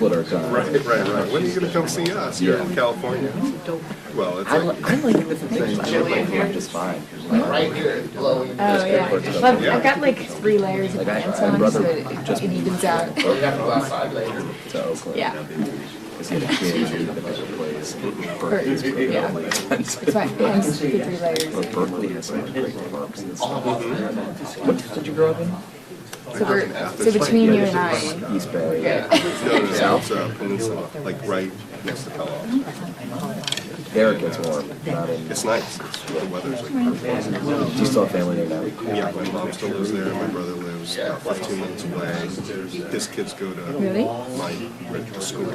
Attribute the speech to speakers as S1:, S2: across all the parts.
S1: split our time.
S2: Right. When are you going to come see us here in California? Well, it's
S1: I like different things. I like here just fine.
S3: Right here, glowing.
S4: Oh yeah. Well, I've got like 3 layers of pants on, so it evens out.
S3: We have to go outside later.
S1: To Oakland.
S4: Yeah.
S1: Because he had a kid in a better place.
S4: Yeah. It's fine. It has the 3 layers.
S1: But Berkeley has some great parks and stuff. What did you grow up in?
S4: So between you and I,
S1: East Bay.
S4: yeah.
S2: No, it's a peninsula, like right next to Palo.
S1: There it gets warm. Not in.
S2: It's nice. The weather's like perfect.
S1: Do you still have family there now?
S2: Yeah, my mom still lives there. My brother lives about 15 minutes away. His kids go to
S4: Really?
S2: my original school.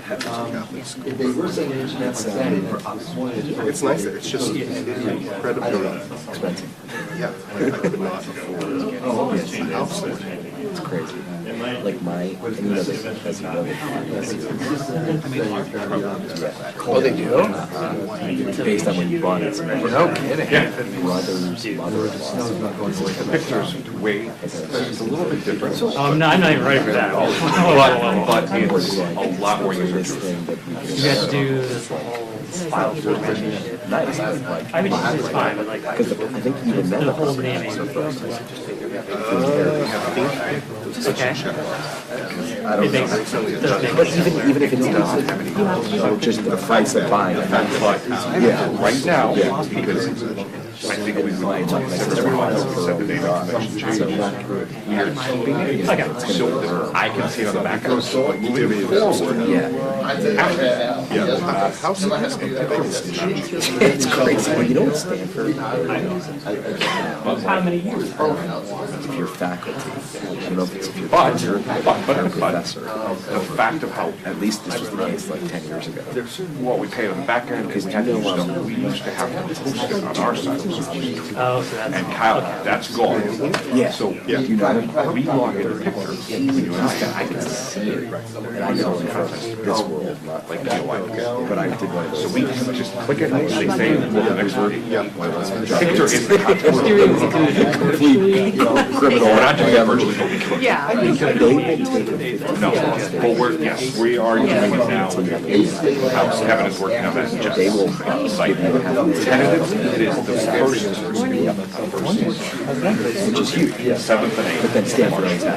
S2: Catholic school. It's nice there. It's just incredibly
S1: Expensive.
S2: Yeah, I could not afford a house there.
S1: It's crazy. Like my, and you know this, as you know,
S3: Oh, they do?
S1: based on when you bought it.
S3: No kidding.
S1: Brothers, mother-in-law.
S2: The picture's way, it's a little bit different.
S5: No, I'm not even ready for that.
S2: But it's a lot more user
S1: This thing that we can.
S5: You have to do this whole file formatting.
S1: Nice. Like,
S5: I mean, it's fine, but like,
S1: because I think even then,
S5: the whole naming. Okay.
S1: I don't
S5: It makes,
S1: know.
S5: does make
S1: But even if it's not, just the price of buying it. Yeah.
S2: Right now,
S1: Yeah.
S2: because I think we would like to set the date of convention change. We are keeping it so I can see it on the back of the moving forward.
S1: Yeah.
S2: Yeah, house is
S1: It's crazy. Well, you know what Stanford?
S5: how many years?
S1: If you're faculty, I don't know if it's if you're
S2: But
S1: teacher, or professor.
S2: the fact of how,
S1: At least this was the case like 10 years ago.
S2: what we paid on the back end, because we had to use stuff we used to have to post it on our side.
S5: Oh, so that's.
S2: And Kyle, that's gone.
S1: Yeah.
S2: So,
S1: Yeah. You know,
S2: we log in the pictures, when you and I can see it.
S1: and I know in this world, not
S2: Like,
S1: but I did one of those.
S2: so we can just click it, and they say, well, the next word,
S1: Yeah.
S2: picture is the content.
S1: Complete, criminal.
S2: We're not doing that virtually, but we could.
S4: Yeah.
S1: They will take a
S2: No, but we're, yes, we are doing it now. How Kevin is working on that just
S1: They will
S2: site. Tentatively, it is the first,
S1: which is huge.
S2: 7th and 8th.
S1: But then Stanford owns that.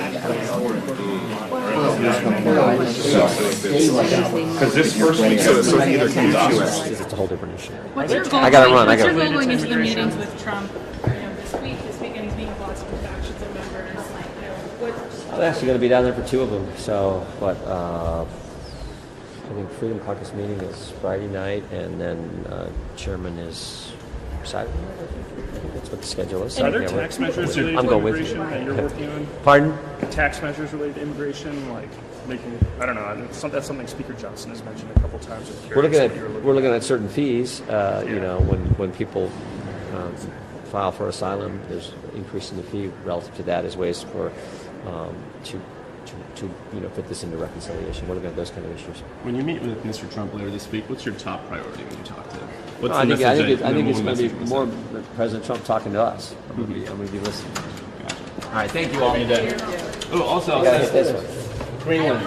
S2: Because this first week, so either QS.
S6: It's a whole different issue.
S7: What's your goal?
S6: I gotta run, I
S7: What's
S6: gotta-
S7: your goal going into the meetings with Trump? This weekend he's meeting with lots of factions and members.
S6: I'm actually going to be down there for 2 of them. So, I think Freedom Caucus meeting is Friday night, and then Chairman is Saturday night. I think that's what the schedule is.
S5: Are there
S6: Yeah,
S5: tax
S6: we're-
S5: measures related
S6: I'm
S5: to
S6: going with
S5: immigration that you're
S6: you.
S5: working on?
S6: Pardon?
S5: Tax measures related to immigration, like making, I don't know, that's something Speaker Johnson has mentioned a couple times. I'm
S6: We're looking
S5: curious if you're
S6: at we're looking at certain fees. You know, when people file for asylum, there's an increase in the fee relative to that as ways for to fit this into reconciliation. We're looking at those kind of issues.
S8: When you meet with Mr. Trump later this week, what's your top priority when you talk to him? What's
S6: I
S8: the
S6: think
S8: message
S6: I think it's going to be
S8: message
S6: more
S8: send?
S6: President Trump talking to us. I'm going to be listening.
S8: All right, thank you all. Oh, also,
S6: You gotta hit this one.
S8: Greenland.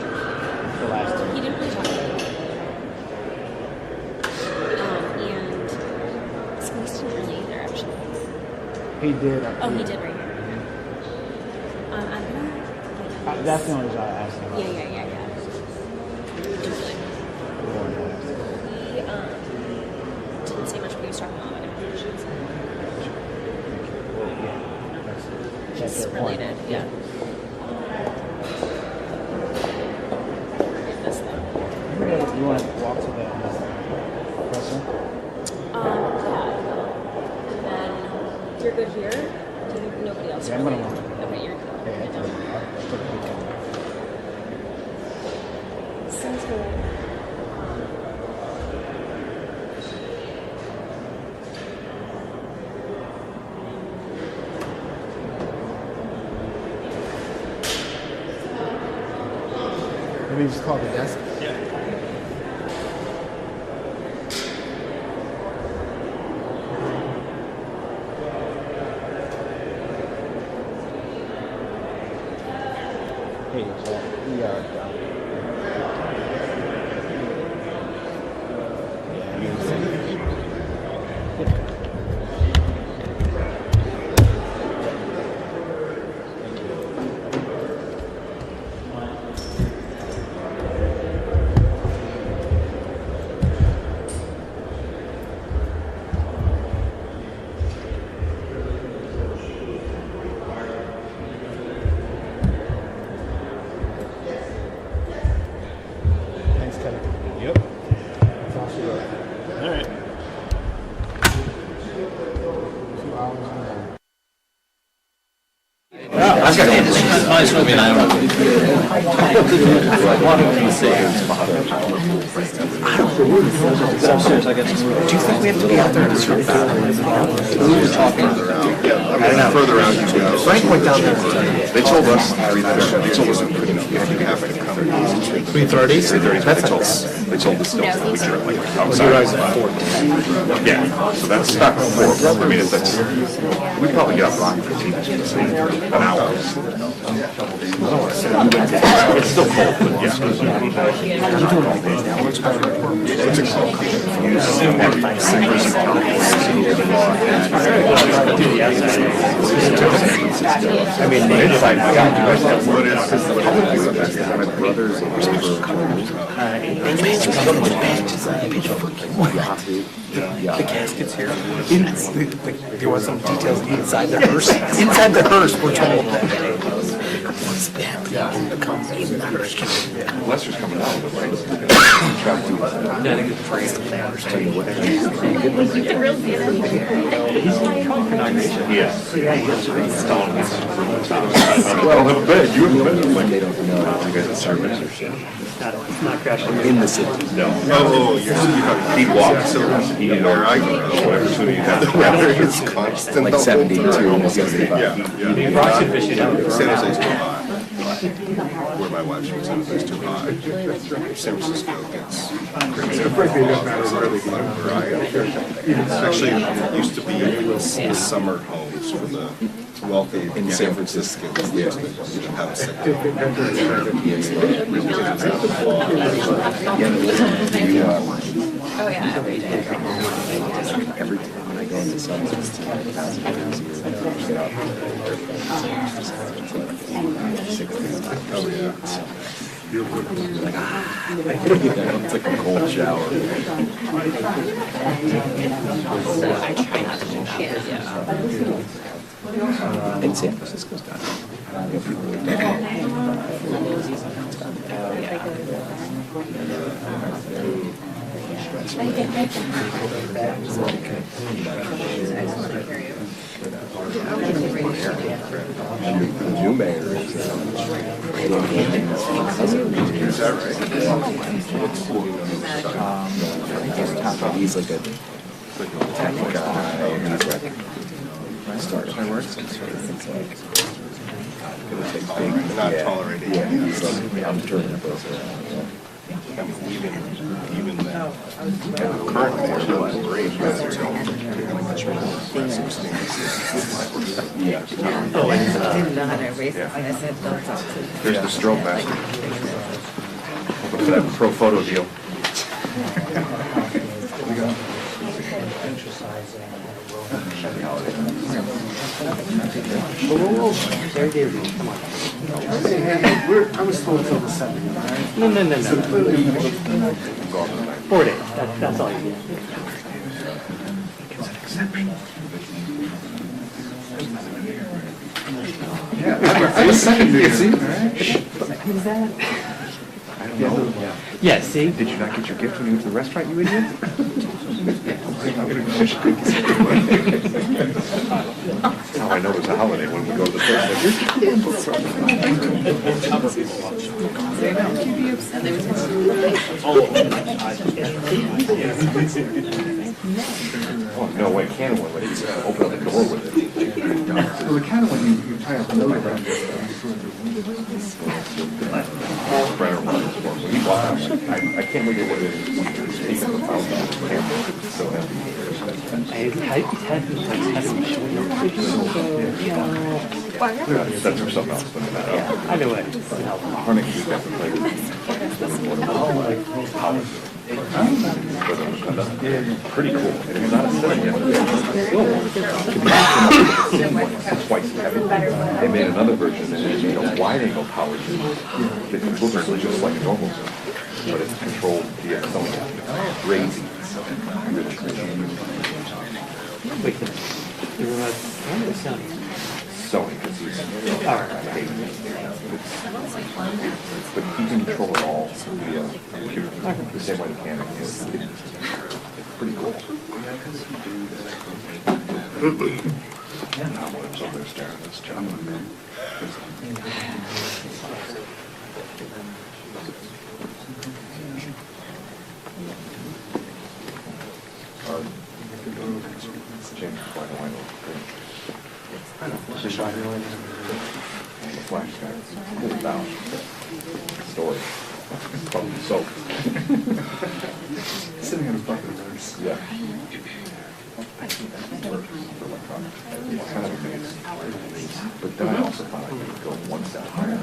S7: He didn't really talk about it. And Spruce didn't really either, actually.
S9: He did.
S7: Oh, he did right here. I'm gonna.
S9: That's the only reason I asked him.
S7: Yeah. He didn't say much, but he was talking about immigration.
S9: That's
S7: It's
S9: their point.
S7: related, yeah.
S9: You want to walk to the presser?
S10: Yeah. And then you're good here. Nobody else.
S9: Yeah, I'm gonna
S10: really.
S9: walk.
S10: Okay, you're good. Sounds good.
S9: Maybe just call the desk. Hey, so we are Thanks, Kevin.
S8: Yep.
S9: That's all she wrote.
S8: All right.
S9: 2 hours and
S1: I was going to end this. I mean, I don't Do you think we have to be out there at a certain time? We were talking.
S2: Further out you go.
S1: Frank went down there.
S2: They told us, we have to come.
S1: 3:30?
S2: They told us don't, we drove like outside. Yeah, so that's not horrible. I mean, that's, we probably get up rock for an hour. It's still cold, but yeah.
S1: I mean, it's like,
S2: My brother's
S1: the caskets here. There was some details inside the hearse. Inside the hearse, we're told that.
S2: Lester's coming out, right? Well, have a bed. You have a bed. Like, they don't know. You guys have service or something?
S1: In the city.
S2: No. Oh, he walks. Where I go, whatever tune you have. The weather is constant.
S1: Like 72 and 75.
S2: Yeah. San Jose's too hot. Where my wife was, San Jose's too hot. San Francisco gets crazy. Where I am. Actually, it used to be the summer homes for the wealthy in San Francisco. You didn't have a second.
S4: Oh yeah, every day.
S1: Every time when I go into some it's like a cold shower.
S4: I try not to do that.
S1: And San Francisco's got the new mayor is
S2: that right?
S1: he's like a tech guy, and he's like started my work since it's like gonna take big,
S2: Not tolerating.
S1: yeah, he's like I'm turning it over.
S2: I mean, even then, currently, there's no great weather.
S1: Yeah.
S4: Oh, I didn't know how to erase it, and I said, don't talk to me.
S2: There's the strobe master. Look at that pro photo deal.
S9: I was told until the 7th, right?
S5: No. 4 days. That's all you get.
S9: Yeah, I was second, dude. See?
S4: Who's that?
S1: I don't know.
S11: Yeah, see?
S1: Did you not get your gift when you went to the restaurant, you idiot? That's how I know it's a holiday when we go to the Oh, no way, Canada won't let you open up the door with it.
S9: Well, the kind of when you tie up a note around this.
S1: Brenner runs for me. He walked out, I can't believe what it is. Speaking of the fountain, so happy. That's for something else, but
S11: Either way.
S1: Harnick, we got to play with pretty cool. And it's not a silly yet. Twice heavy. They made another version and it's wide angle power zoom. The controller is just like a normal zoom, but it's controlled via Sony. Crazy.
S11: Wait, the remote Sony.
S1: Sony, because he's but he can control it all via computer, the same way the Canon is. It's pretty cool. Now what's up there staring at this job? James quite a while. The flash guy cooled down. Story. Probably soap.
S9: Sitting on a bucket of those.
S1: Yeah. Kind of a mix. But then I also thought I could go one step higher.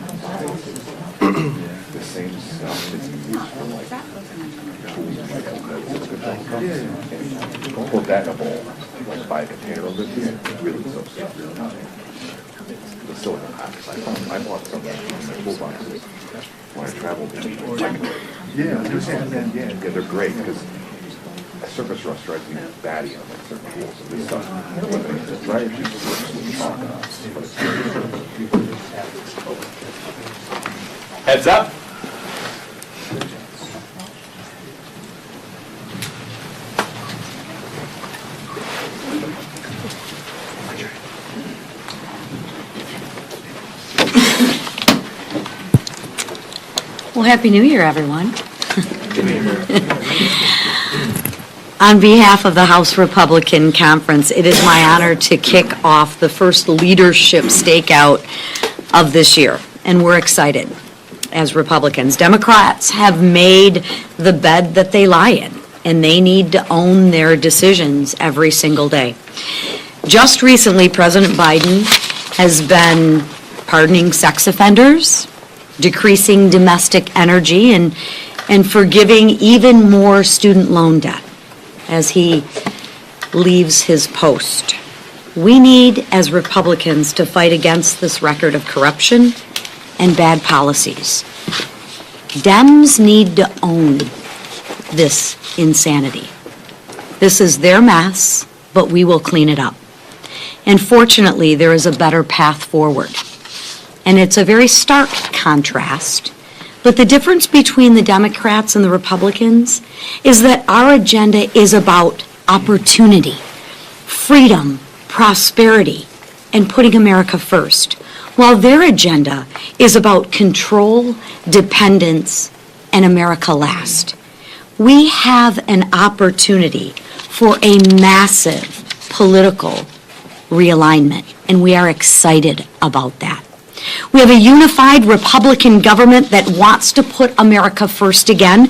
S1: The same stuff that's used for like tools and and put that in a bowl, like buy a container of it, it's really so stuff. The silicone packs. I bought some in the toolboxes when I traveled. Yeah, they're great because a surface rust drives me batty on like certain tools. So this stuff, the dryer sheet works with chalk, but it's
S3: Heads up.
S12: Well, Happy New Year, everyone. On behalf of the House Republican Conference, it is my honor to kick off the first leadership stakeout of this year, and we're excited as Republicans. Democrats have made the bed that they lie in, and they need to own their decisions every single day. Just recently, President Biden has been pardoning sex offenders, decreasing domestic energy, and forgiving even more student loan debt as he leaves his post. We need, as Republicans, to fight against this record of corruption and bad policies. Dems need to own this insanity. This is their mess, but we will clean it up. And fortunately, there is a better path forward. And it's a very stark contrast. But the difference between the Democrats and the Republicans is that our agenda is about opportunity, freedom, prosperity, and putting America first, while their agenda is about control, dependence, and America last. We have an opportunity for a massive political realignment, and we are excited about that. We have a unified Republican government that wants to put America first again.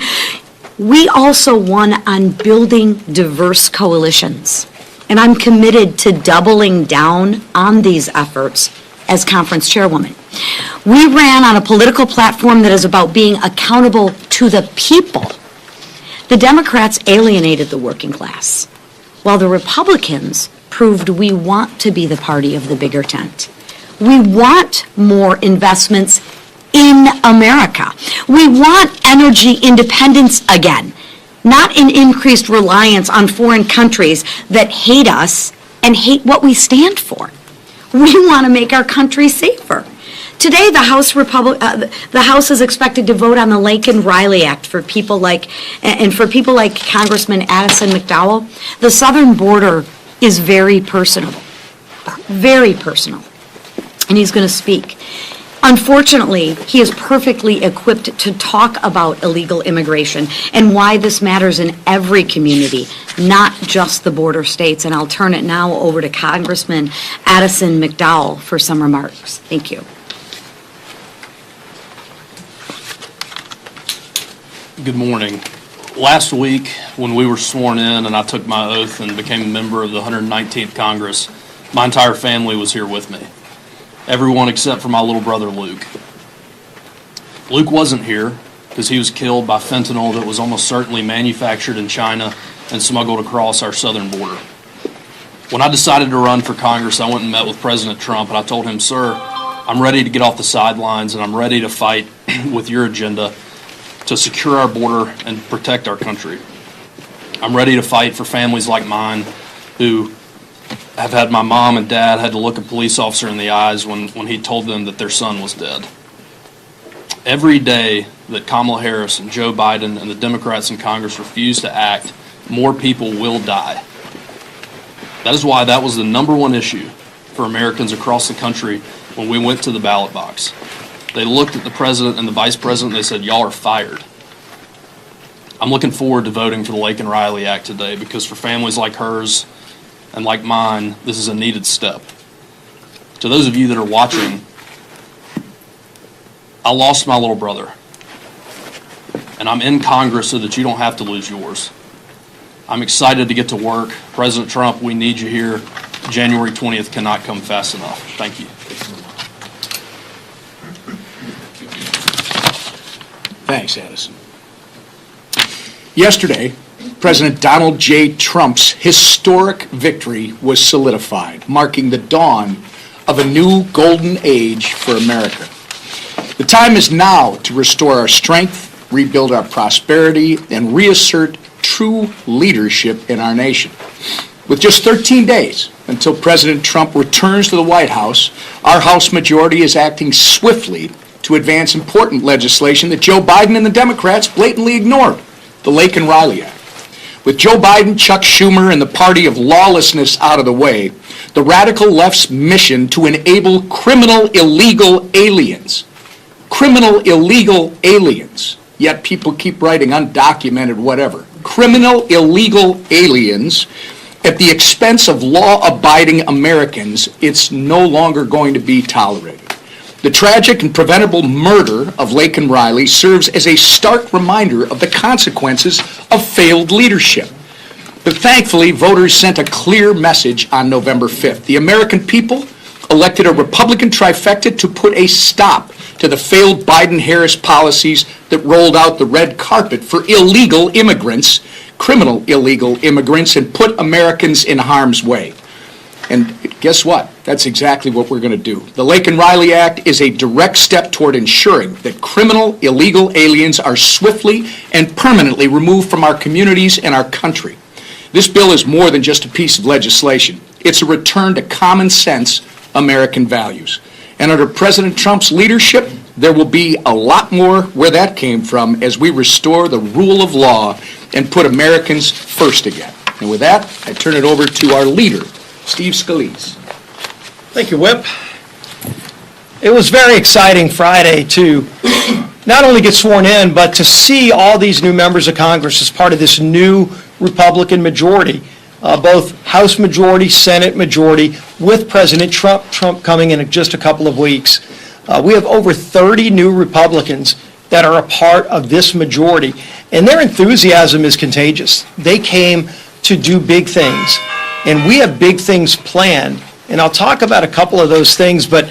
S12: We also won on building diverse coalitions, and I'm committed to doubling down on these efforts as conference chairwoman. We ran on a political platform that is about being accountable to the people. The Democrats alienated the working class, while the Republicans proved we want to be the party of the bigger tent. We want more investments in America. We want energy independence again, not an increased reliance on foreign countries that hate us and hate what we stand for. We want to make our country safer. Today, the House is expected to vote on the Laken Riley Act for people like Congressman Addison McDowell. The southern border is very personal, and he's going to speak. Unfortunately, he is perfectly equipped to talk about illegal immigration and why this matters in every community, not just the border states. And I'll turn it now over to Congressman Addison McDowell for some remarks. Thank you.
S13: Good morning. Last week, when we were sworn in and I took my oath and became a member of the 119th Congress, my entire family was here with me. Everyone except for my little brother, Luke. Luke wasn't here because he was killed by fentanyl that was almost certainly manufactured in China and smuggled across our southern border. When I decided to run for Congress, I went and met with President Trump, and I told him, "Sir, I'm ready to get off the sidelines, and I'm ready to fight with your agenda to secure our border and protect our country. I'm ready to fight for families like mine who have had my mom and dad had to look a police officer in the eyes when he told them that their son was dead." Every day that Kamala Harris and Joe Biden and the Democrats in Congress refuse to act, more people will die. That is why that was the #1 issue for Americans across the country when we went to the ballot box. They looked at the president and the vice president and they said, "Y'all are fired." I'm looking forward to voting for the Laken Riley Act today because for families like hers and like mine, this is a needed step. To those of you that are watching, I lost my little brother, and I'm in Congress so that you don't have to lose yours. I'm excited to get to work. President Trump, we need you here. January 20th cannot come fast enough. Thank you.
S14: Thanks, Addison. Yesterday, President Donald J. Trump's historic victory was solidified, marking the dawn of a new golden age for America. The time is now to restore our strength, rebuild our prosperity, and reassert true leadership in our nation. With just 13 days until President Trump returns to the White House, our House majority is acting swiftly to advance important legislation that Joe Biden and the Democrats blatantly ignored, the Laken Riley Act. With Joe Biden, Chuck Schumer, and the party of lawlessness out of the way, the radical left's mission to enable criminal illegal aliens, yet people keep writing undocumented whatever, criminal illegal aliens at the expense of law-abiding Americans, it's no longer going to be tolerated. The tragic and preventable murder of Laken Riley serves as a stark reminder of the consequences of failed leadership. But thankfully, voters sent a clear message on November 5th. The American people elected a Republican trifecta to put a stop to the failed Biden-Harris policies that rolled out the red carpet for illegal immigrants, criminal illegal immigrants, and put Americans in harm's way. And guess what? That's exactly what we're going to do. The Laken Riley Act is a direct step toward ensuring that criminal illegal aliens are swiftly and permanently removed from our communities and our country. This bill is more than just a piece of legislation. It's a return to common sense American values. And under President Trump's leadership, there will be a lot more where that came from as we restore the rule of law and put Americans first again. And with that, I turn it over to our leader, Steve Scalise.
S15: Thank you, Whip. It was very exciting Friday to not only get sworn in, but to see all these new members of Congress as part of this new Republican majority, both House majority, Senate majority, with President Trump coming in just a couple of weeks. We have over 30 new Republicans that are a part of this majority, and their enthusiasm is contagious. They came to do big things, and we have big things planned, and I'll talk about a couple of those things, but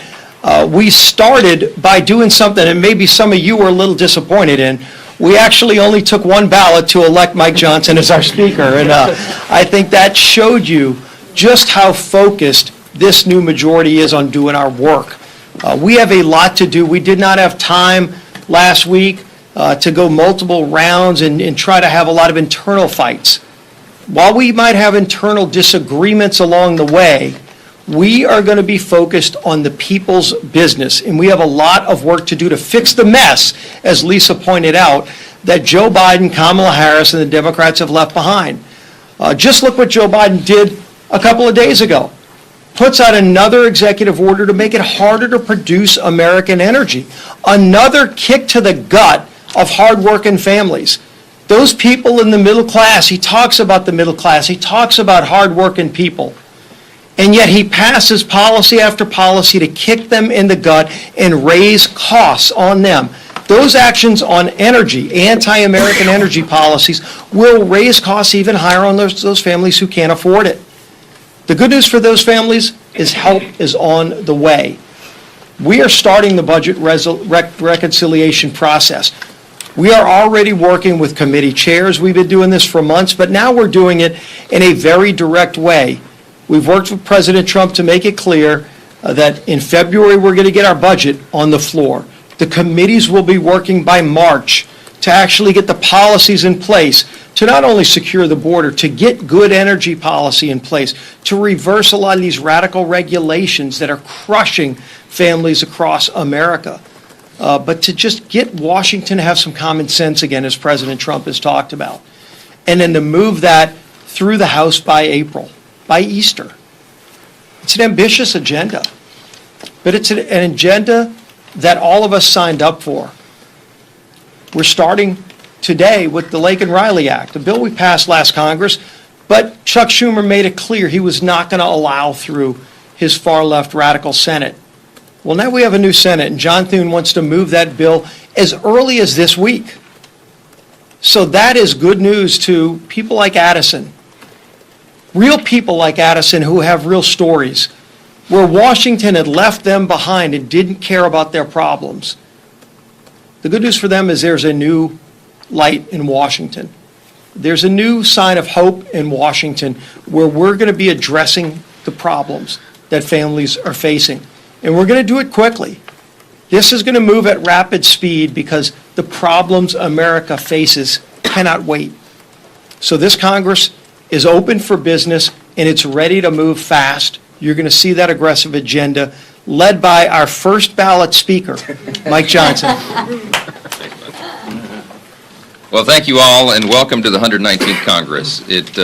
S15: we started by doing something that maybe some of you were a little disappointed in. We actually only took one ballot to elect Mike Johnson as our speaker, and I think that showed you just how focused this new majority is on doing our work. We have a lot to do. We did not have time last week to go multiple rounds and try to have a lot of internal fights. While we might have internal disagreements along the way, We are going to be focused on the people's business, and we have a lot of work to do to fix the mess, as Lisa pointed out, that Joe Biden, Kamala Harris, and the Democrats have left behind. Just look what Joe Biden did a couple of days ago. Puts out another executive order to make it harder to produce American energy. Another kick to the gut of hardworking families. Those people in the middle class, he talks about the middle class, he talks about hardworking people. And yet he passes policy after policy to kick them in the gut and raise costs on them. Those actions on energy, anti-American energy policies, will raise costs even higher on those families who can't afford it. The good news for those families is help is on the way. We are starting the budget reconciliation process. We are already working with committee chairs. We've been doing this for months, but now we're doing it in a very direct way. We've worked with President Trump to make it clear that in February we're going to get our budget on the floor. The committees will be working by March to actually get the policies in place to not only secure the border, to get good energy policy in place, to reverse a lot of these radical regulations that are crushing families across America, but to just get Washington to have some common sense again, as President Trump has talked about, and then to move that through the House by April. By Easter. It's an ambitious agenda, but it's an agenda that all of us signed up for. We're starting today with the Lake and Riley Act, a bill we passed last Congress, but Chuck Schumer made it clear he was not going to allow through his far-left radical Senate. Well, now we have a new Senate, and John Thune wants to move that bill as early as this week. So that is good news to people like Addison. Real people like Addison who have real stories, where Washington had left them behind and didn't care about their problems. The good news for them is there's a new light in Washington. There's a new sign of hope in Washington where we're going to be addressing the problems that families are facing. And we're going to do it quickly. This is going to move at rapid speed because the problems America faces cannot wait. So this Congress is open for business, and it's ready to move fast. You're going to see that aggressive agenda led by our first ballot speaker, Mike Johnson.
S16: Well, thank you all, and welcome to the 119th Congress. It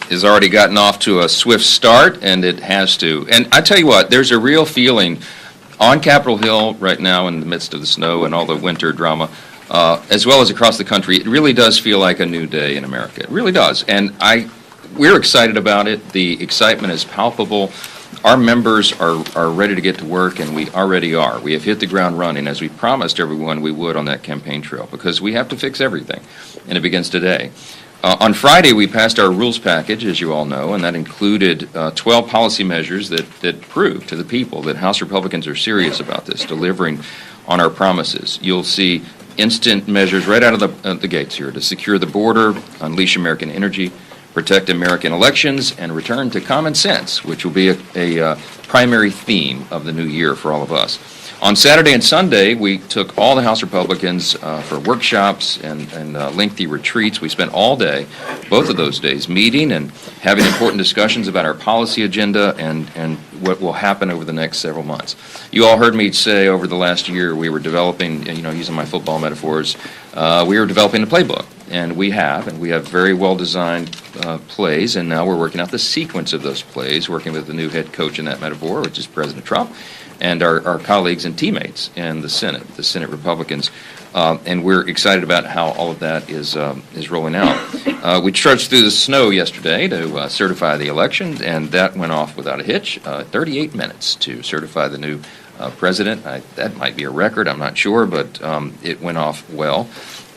S16: has already gotten off to a swift start, and it has to. And I tell you what, there's a real feeling on Capitol Hill right now in the midst of the snow and all the winter drama, as well as across the country. It really does feel like a new day in America. It really does. And we're excited about it. The excitement is palpable. Our members are ready to get to work, and we already are. We have hit the ground running, as we promised everyone we would on that campaign trail, because we have to fix everything, and it begins today. On Friday, we passed our rules package, as you all know, and that included 12 policy measures that prove to the people that House Republicans are serious about this, delivering on our promises. You'll see instant measures right out of the gates here to secure the border, unleash American energy, protect American elections, and return to common sense, which will be a primary theme of the new year for all of us. On Saturday and Sunday, we took all the House Republicans for workshops and lengthy retreats. We spent all day, both of those days, meeting and having important discussions about our policy agenda and what will happen over the next several months. You all heard me say over the last year we were developing, using my football metaphors, we were developing a playbook. And we have very well-designed plays, and now we're working out the sequence of those plays, working with the new head coach in that metaphor, which is President Trump, and our colleagues and teammates in the Senate Republicans. And we're excited about how all of that is rolling out. We trudged through the snow yesterday to certify the election, and that went off without a hitch. 38 minutes to certify the new president. That might be a record, I'm not sure, but it went off well.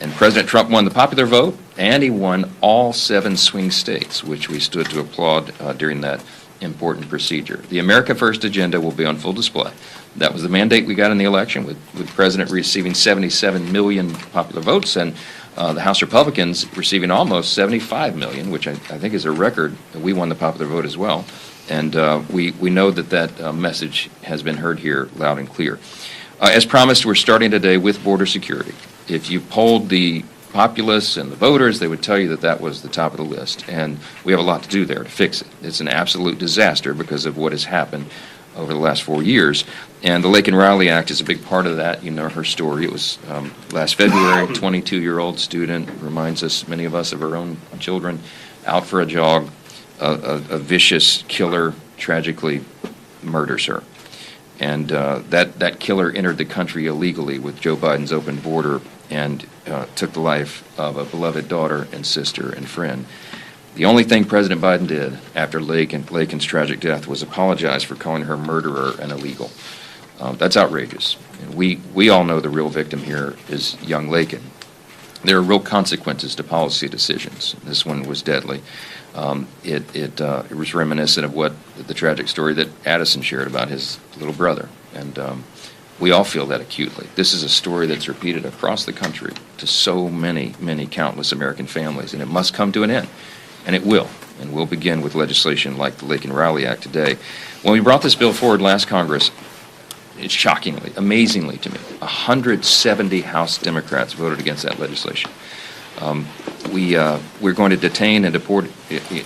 S16: And President Trump won the popular vote, and he won all 7 swing states, which we stood to applaud during that important procedure. The America First agenda will be on full display. That was the mandate we got in the election, with the President receiving 77 million popular votes, and the House Republicans receiving almost 75 million, which I think is a record. We won the popular vote as well. And we know that message has been heard here loud and clear. As promised, we're starting today with border security. If you polled the populists and the voters, they would tell you that that was the top of the list. And we have a lot to do there to fix it. It's an absolute disaster because of what has happened over the last 4 years. And the Lake and Riley Act is a big part of that. You know her story. It was last February, 22-year-old student, reminds us, many of us, of our own children, out for a jog. A vicious killer tragically murders her. And that killer entered the country illegally with Joe Biden's open border and took the life of a beloved daughter and sister and friend. The only thing President Biden did after Laken's tragic death was apologize for calling her murderer and illegal. That's outrageous. And we all know the real victim here is young Laken. There are real consequences to policy decisions. This one was deadly. It was reminiscent of what the tragic story that Addison shared about his little brother. And we all feel that acutely. This is a story that's repeated across the country to so many, many countless American families, and it must come to an end. And it will. And we'll begin with legislation like the Lake and Riley Act today. When we brought this bill forward last Congress, it's shockingly, amazingly to me, 170 House Democrats voted against that legislation. We're going to detain and deport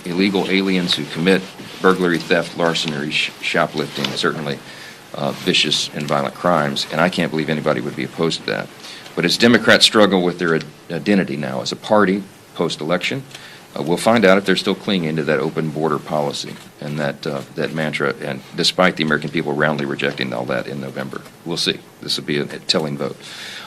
S16: illegal aliens who commit burglary, theft, larceny, shoplifting, certainly vicious and violent crimes, and I can't believe anybody would be opposed to that. But as Democrats struggle with their identity now as a party post-election, we'll find out if they're still clinging to that open border policy and that mantra, and despite the American people roundly rejecting all that in November. We'll see. This will be a telling vote.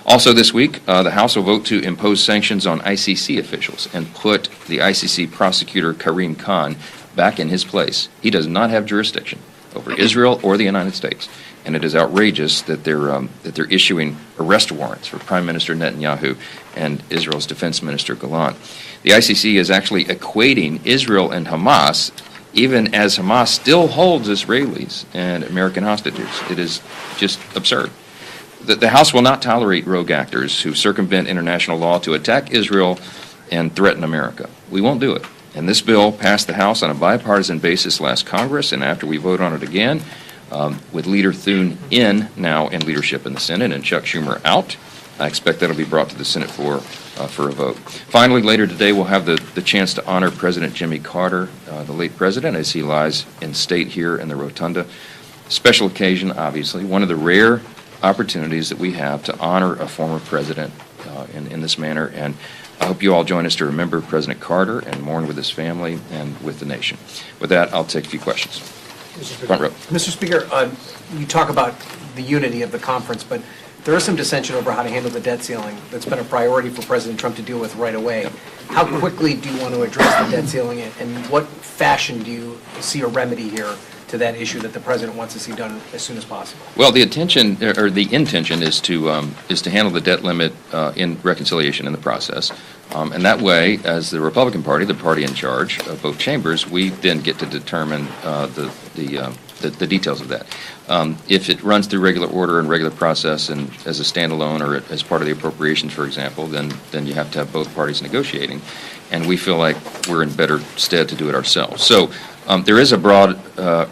S16: Also this week, the House will vote to impose sanctions on ICC officials and put the ICC prosecutor Karim Khan back in his place. He does not have jurisdiction over Israel or the United States, and it is outrageous that they're issuing arrest warrants for Prime Minister Netanyahu and Israel's Defense Minister Gallant. The ICC is actually equating Israel and Hamas, even as Hamas still holds Israelis and American hostages. It is just absurd. The House will not tolerate rogue actors who circumvent international law to attack Israel and threaten America. We won't do it. And this bill passed the House on a bipartisan basis last Congress, and after we vote on it again, with Leader Thune now in leadership in the Senate and Chuck Schumer out, I expect that'll be brought to the Senate floor for a vote. Finally, later today, we'll have the chance to honor President Jimmy Carter, the late president, as he lies in state here in the Rotunda. Special occasion, obviously, one of the rare opportunities that we have to honor a former president in this manner, and I hope you all join us to remember President Carter and mourn with his family and with the nation. With that, I'll take a few questions. Front row.
S17: Mr. Speaker, you talk about the unity of the conference, but there is some dissension over how to handle the debt ceiling. That's been a priority for President Trump to deal with right away. How quickly do you want to address the debt ceiling, and what fashion do you see a remedy here to that issue that the President wants to see done as soon as possible?
S16: Well, the intention is to handle the debt limit in reconciliation in the process. And that way, as the Republican Party, the party in charge of both chambers, we then get to determine the details of that. If it runs through regular order and regular process and as a standalone or as part of the appropriations, for example, then you have to have both parties negotiating. And we feel like we're in better stead to do it ourselves. So there is a broad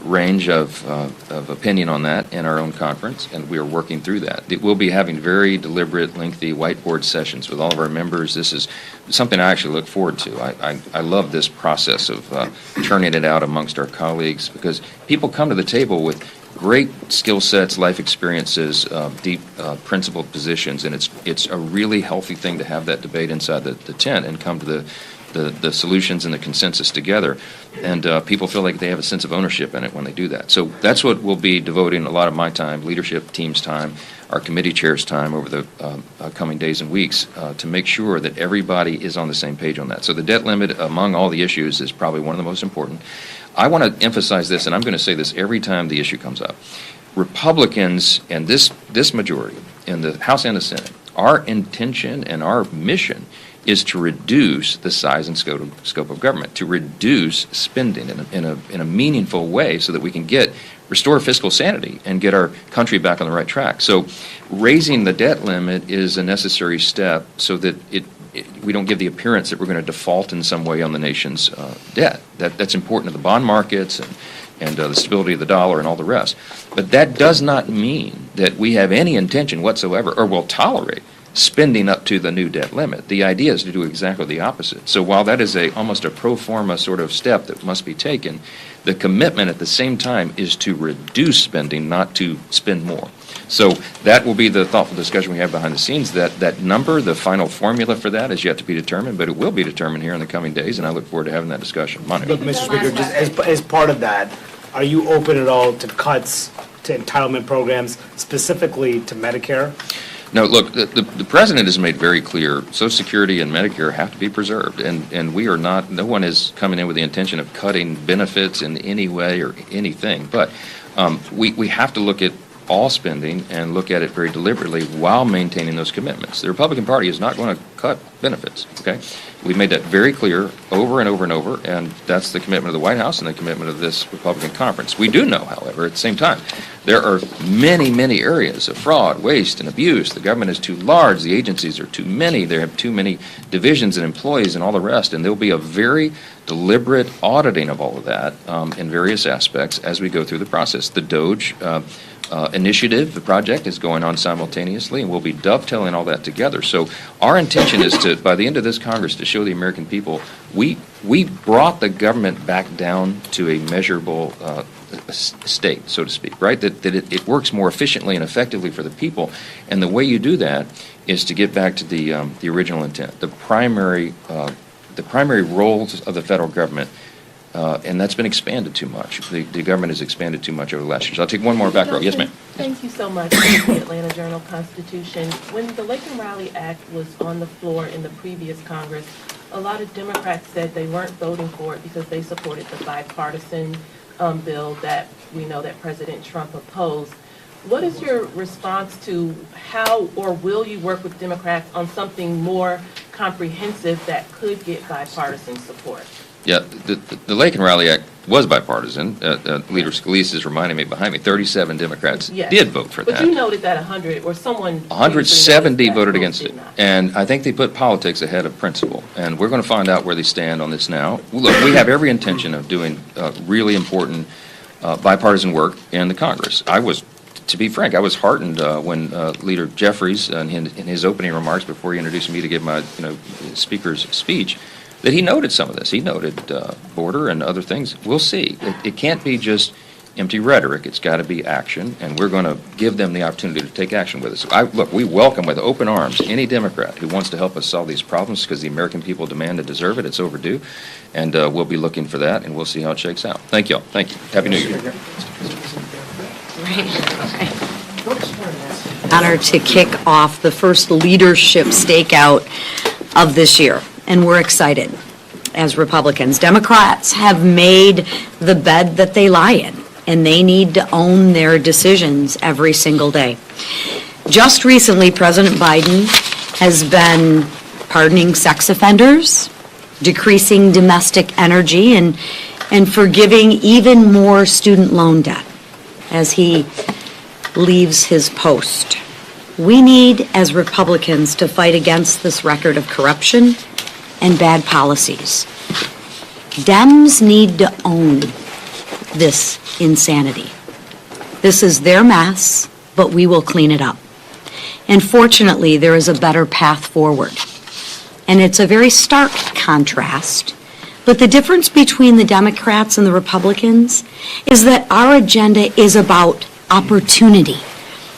S16: range of opinion on that in our own conference, and we are working through that. We'll be having very deliberate, lengthy whiteboard sessions with all of our members. This is something I actually look forward to. I love this process of churning it out amongst our colleagues, because people come to the table with great skill sets, life experiences, deep principled positions, and it's a really healthy thing to have that debate inside the tent and come to the solutions and the consensus together. And people feel like they have a sense of ownership in it when they do that. So that's what we'll be devoting a lot of my time, leadership team's time, our committee chair's time over the coming days and weeks to make sure that everybody is on the same page on that. So the debt limit among all the issues is probably one of the most important. I want to emphasize this, and I'm going to say this every time the issue comes up. Republicans and this majority in the House and the Senate, our intention and our mission is to reduce the size and scope of government, to reduce spending in a meaningful way so that we can restore fiscal sanity and get our country back on the right track. So raising the debt limit is a necessary step so that we don't give the appearance that we're going to default in some way on the nation's debt. That's important to the bond markets and the stability of the dollar and all the rest. But that does not mean that we have any intention whatsoever or will tolerate spending up to the new debt limit. The idea is to do exactly the opposite. So while that is almost a pro forma sort of step that must be taken, the commitment at the same time is to reduce spending, not to spend more. So that will be the thoughtful discussion we have behind the scenes. That number, the final formula for that is yet to be determined, but it will be determined here in the coming days, and I look forward to having that discussion. Manu.
S18: Look, Mr. Speaker, just as part of that, are you open at all to cuts to entitlement programs, specifically to Medicare?
S16: No, look, the president has made very clear Social Security and Medicare have to be preserved, and we are not, no one is coming in with the intention of cutting benefits in any way or anything, but we have to look at all spending and look at it very deliberately while maintaining those commitments. The Republican Party is not going to cut benefits, okay? We've made that very clear over and over and over, and that's the commitment of the White House and the commitment of this Republican conference. We do know, however, at the same time, there are many, many areas of fraud, waste, and abuse. The government is too large. The agencies are too many. There have too many divisions and employees and all the rest, and there will be a very deliberate auditing of all of that in various aspects as we go through the process. The DOGE initiative, the project, is going on simultaneously, and we'll be dovetailing all that together. So our intention is to, by the end of this Congress, to show the American people we brought the government back down to a measurable state, so to speak, right? That it works more efficiently and effectively for the people, and the way you do that is to get back to the original intent, the primary roles of the federal government. And that's been expanded too much. The government has expanded too much over the last years. I'll take one more back row. Yes, ma'am.
S19: Thank you so much. The Atlanta Journal-Constitution. When the Lake and Raleigh Act was on the floor in the previous Congress, a lot of Democrats said they weren't voting for it because they supported the bipartisan bill that we know that President Trump opposed. What is your response to how or will you work with Democrats on something more comprehensive that could get bipartisan support?
S16: Yeah, the Lake and Raleigh Act was bipartisan. Leader Scalise is reminding me behind me, 37 Democrats did vote for that.
S19: But you noted that 100 or someone...
S16: 170 voted against it. And I think they put politics ahead of principle. And we're going to find out where they stand on this now. Look, we have every intention of doing really important bipartisan work in the Congress. To be frank, I was heartened when Leader Jeffries, in his opening remarks before he introduced me to give my speaker's speech, that he noted some of this. He noted border and other things. We'll see. It can't be just empty rhetoric. It's got to be action, and we're going to give them the opportunity to take action with us. Look, we welcome with open arms any Democrat who wants to help us solve these problems because the American people demand and deserve it. It's overdue, and we'll be looking for that, and we'll see how it shakes out. Thank you all. Thank you. Happy New Year.
S12: Honored to kick off the first leadership stakeout of this year, and we're excited as Republicans. Democrats have made the bed that they lie in, and they need to own their decisions every single day. Just recently, President Biden has been pardoning sex offenders, decreasing domestic energy, and forgiving even more student loan debt as he leaves his post. We need, as Republicans, to fight against this record of corruption and bad policies. Dems need to own this insanity. This is their mess, but we will clean it up. And fortunately, there is a better path forward. And it's a very stark contrast, but the difference between the Democrats and the Republicans is that our agenda is about opportunity,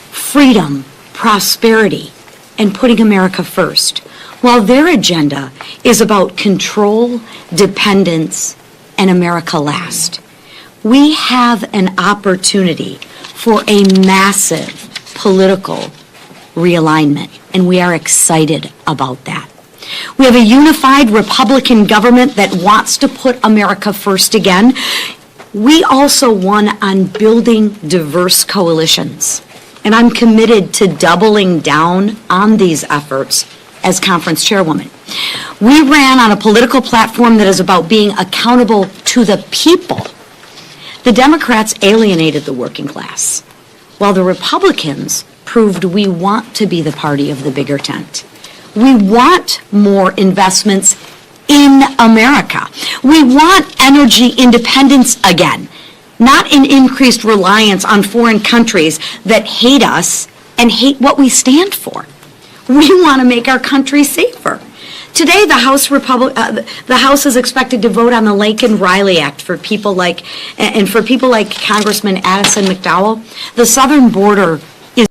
S12: freedom, prosperity, and putting America first, while their agenda is about control, dependence, and America last. We have an opportunity for a massive political realignment, and we are excited about that. We have a unified Republican government that wants to put America first again. We also won on building diverse coalitions, and I'm committed to doubling down on these efforts as conference chairwoman. We ran on a political platform that is about being accountable to the people. The Democrats alienated the working class, while the Republicans proved we want to be the party of the bigger tent. We want more investments in America. We want energy independence again, not an increased reliance on foreign countries that hate us and hate what we stand for. We want to make our country safer. Today, the House is expected to vote on the Laken-Riley Act for people like Congressman Addison McDowell. The southern border is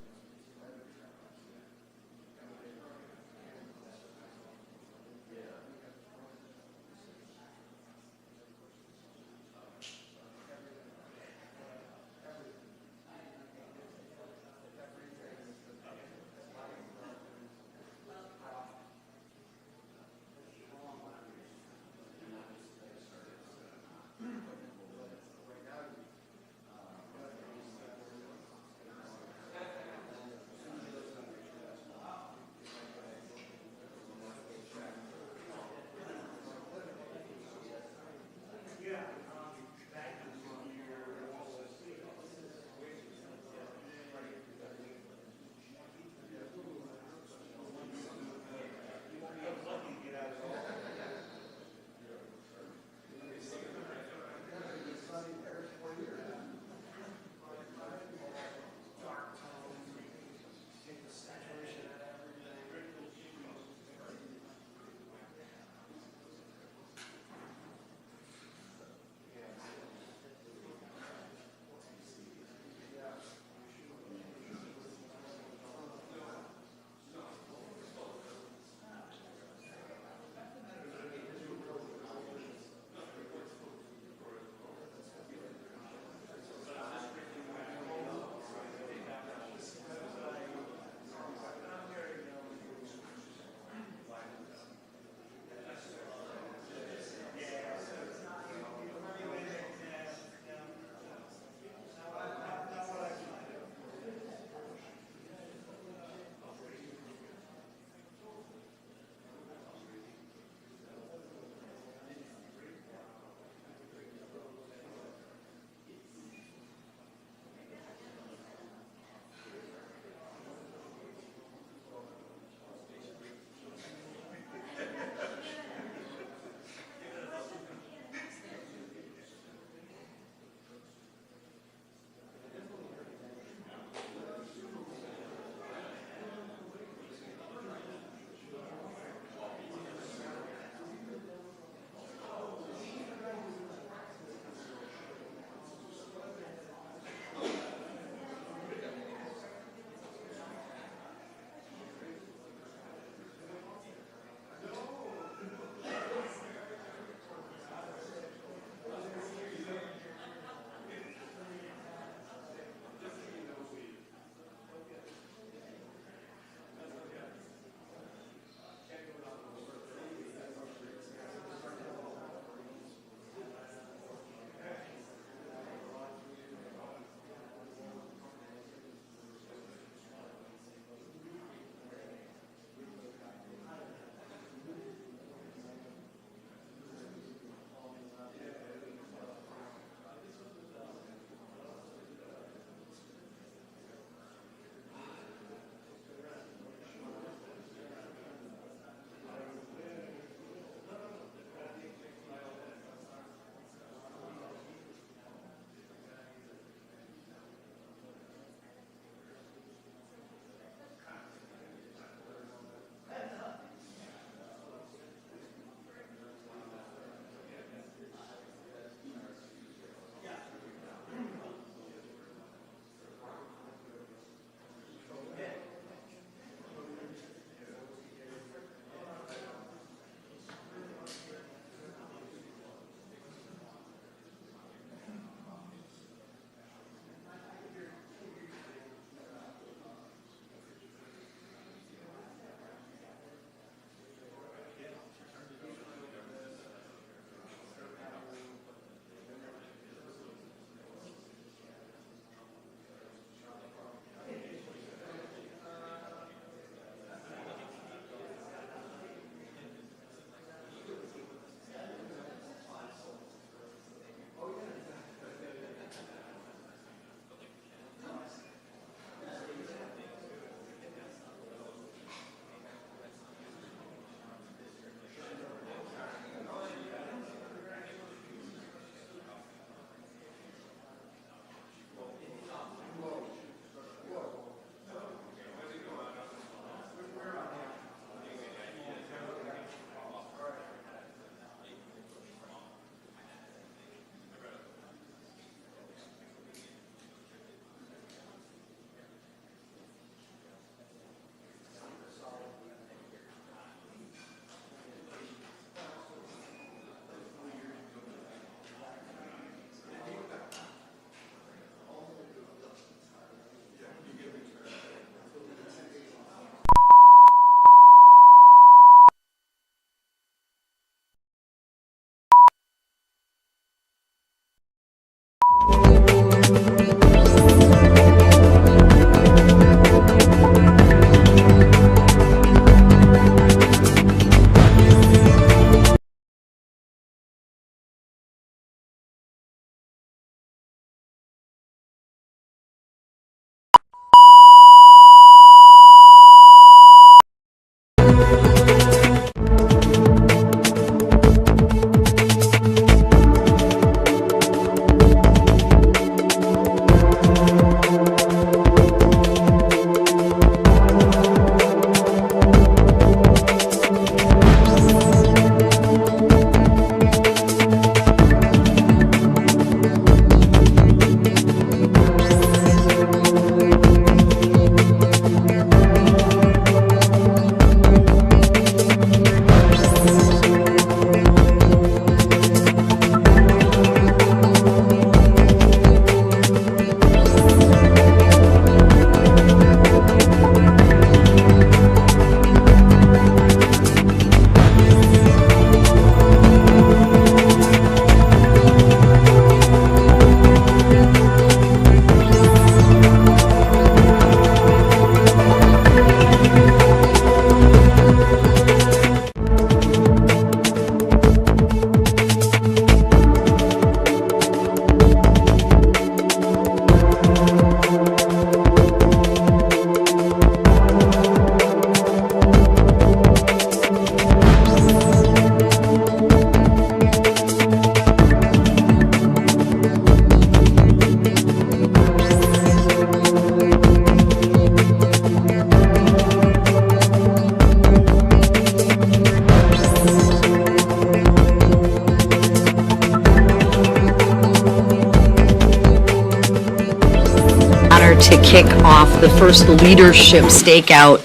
S12: kick off the first leadership stakeout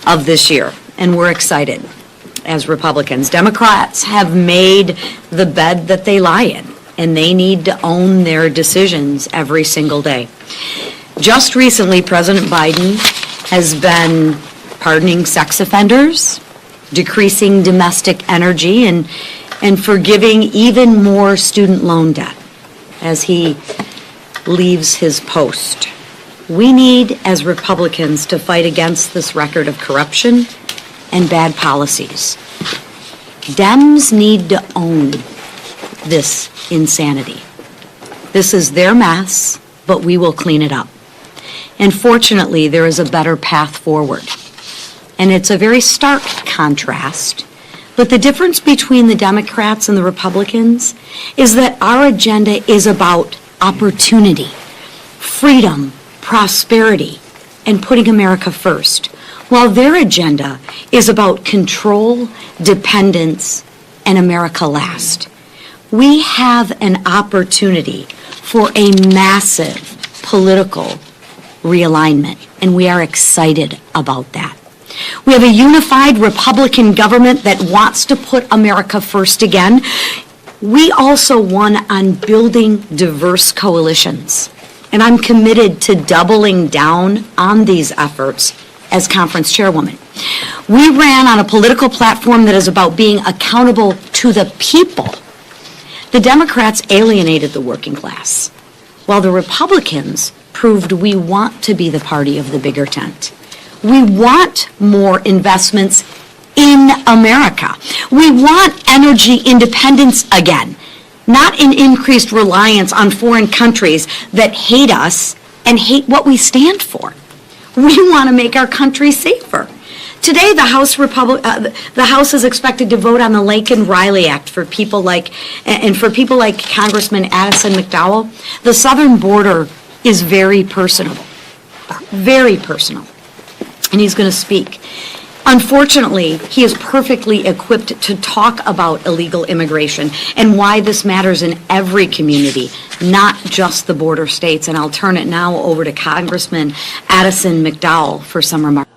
S12: of this year, and we're excited as Republicans. Democrats have made the bed that they lie in, and they need to own their decisions every single day. Just recently, President Biden has been pardoning sex offenders, decreasing domestic energy, and forgiving even more student loan debt as he leaves his post. We need, as Republicans, to fight against this record of corruption and bad policies. Dems need to own this insanity. This is their mess, but we will clean it up. And fortunately, there is a better path forward. And it's a very stark contrast. But the difference between the Democrats and the Republicans is that our agenda is about opportunity, freedom, prosperity, and putting America first, while their agenda is about control, dependence, and America last. We have an opportunity for a massive political realignment, and we are excited about that. We have a unified Republican government that wants to put America first again. We also won on building diverse coalitions, and I'm committed to doubling down on these efforts as conference chairwoman. We ran on a political platform that is about being accountable to the people. The Democrats alienated the working class, while the Republicans proved we want to be the party of the bigger tent. We want more investments in America. We want energy independence again, not an increased reliance on foreign countries that hate us and hate what we stand for. We want to make our country safer. Today, the House is expected to vote on the Lincoln-Riley Act for people like Congressman Addison McDowell. The southern border is very personal, and he's going to speak. Unfortunately, he is perfectly equipped to talk about illegal immigration and why this matters in every community, not just the border states. And I'll turn it now over to Congressman Addison McDowell for some remarks.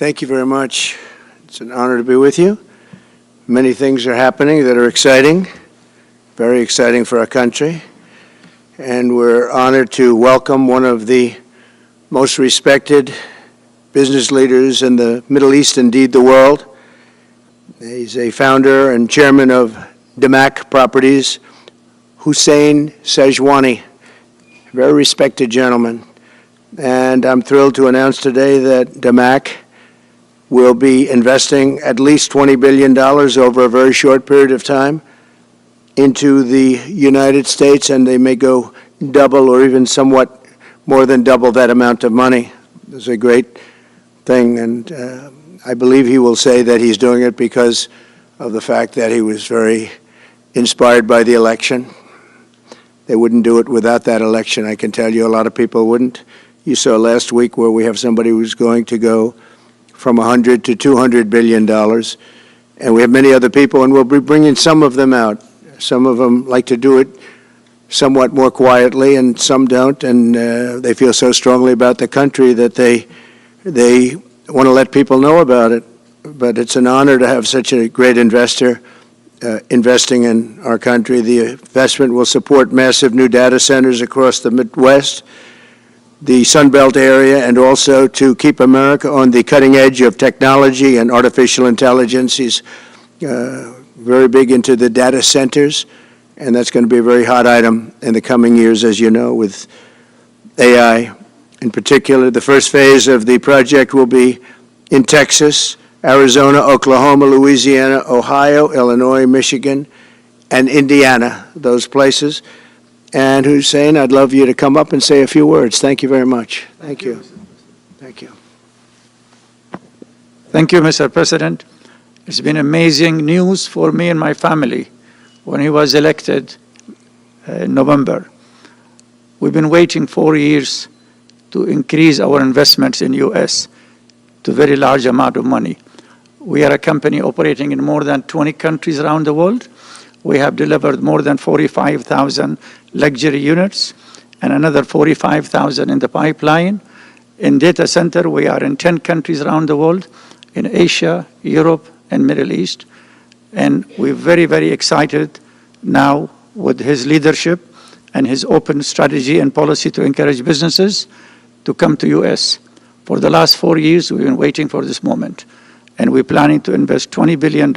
S20: Thank you very much. It's an honor to be with you. Many things are happening that are exciting, very exciting for our country. And we're honored to welcome one of the most respected business leaders in the Middle East, indeed the world. He's a founder and chairman of Damac Properties, Hussein Sajwani, a very respected gentleman. And I'm thrilled to announce today that Damac will be investing at least $20 billion over a very short period of time into the United States, and they may go double or even somewhat more than double that amount of money. It's a great thing, and I believe he will say that he's doing it because of the fact that he was very inspired by the election. They wouldn't do it without that election, I can tell you. A lot of people wouldn't. You saw last week where we have somebody who's going to go from $100 to $200 billion, and we have many other people, and we'll be bringing some of them out. Some of them like to do it somewhat more quietly, and some don't, and they feel so strongly about the country that they want to let people know about it. But it's an honor to have such a great investor investing in our country. The investment will support massive new data centers across the Midwest, the Sun Belt area, and also to keep America on the cutting edge of technology and artificial intelligence. He's very big into the data centers, and that's going to be a very hot item in the coming years, as you know, with AI. In particular, the first phase of the project will be in Texas, Arizona, Oklahoma, Louisiana, Ohio, Illinois, Michigan, and Indiana, those places. And Hussein, I'd love you to come up and say a few words. Thank you very much. Thank you. Thank you.
S21: Thank you, Mr. President. It's been amazing news for me and my family when he was elected in November. We've been waiting 4 years to increase our investments in U.S. to a very large amount of money. We are a company operating in more than 20 countries around the world. We have delivered more than 45,000 luxury units and another 45,000 in the pipeline. In data center, we are in 10 countries around the world, in Asia, Europe, and Middle East. And we're very, very excited now with his leadership and his open strategy and policy to encourage businesses to come to U.S. For the last 4 years, we've been waiting for this moment. And we're planning to invest $20 billion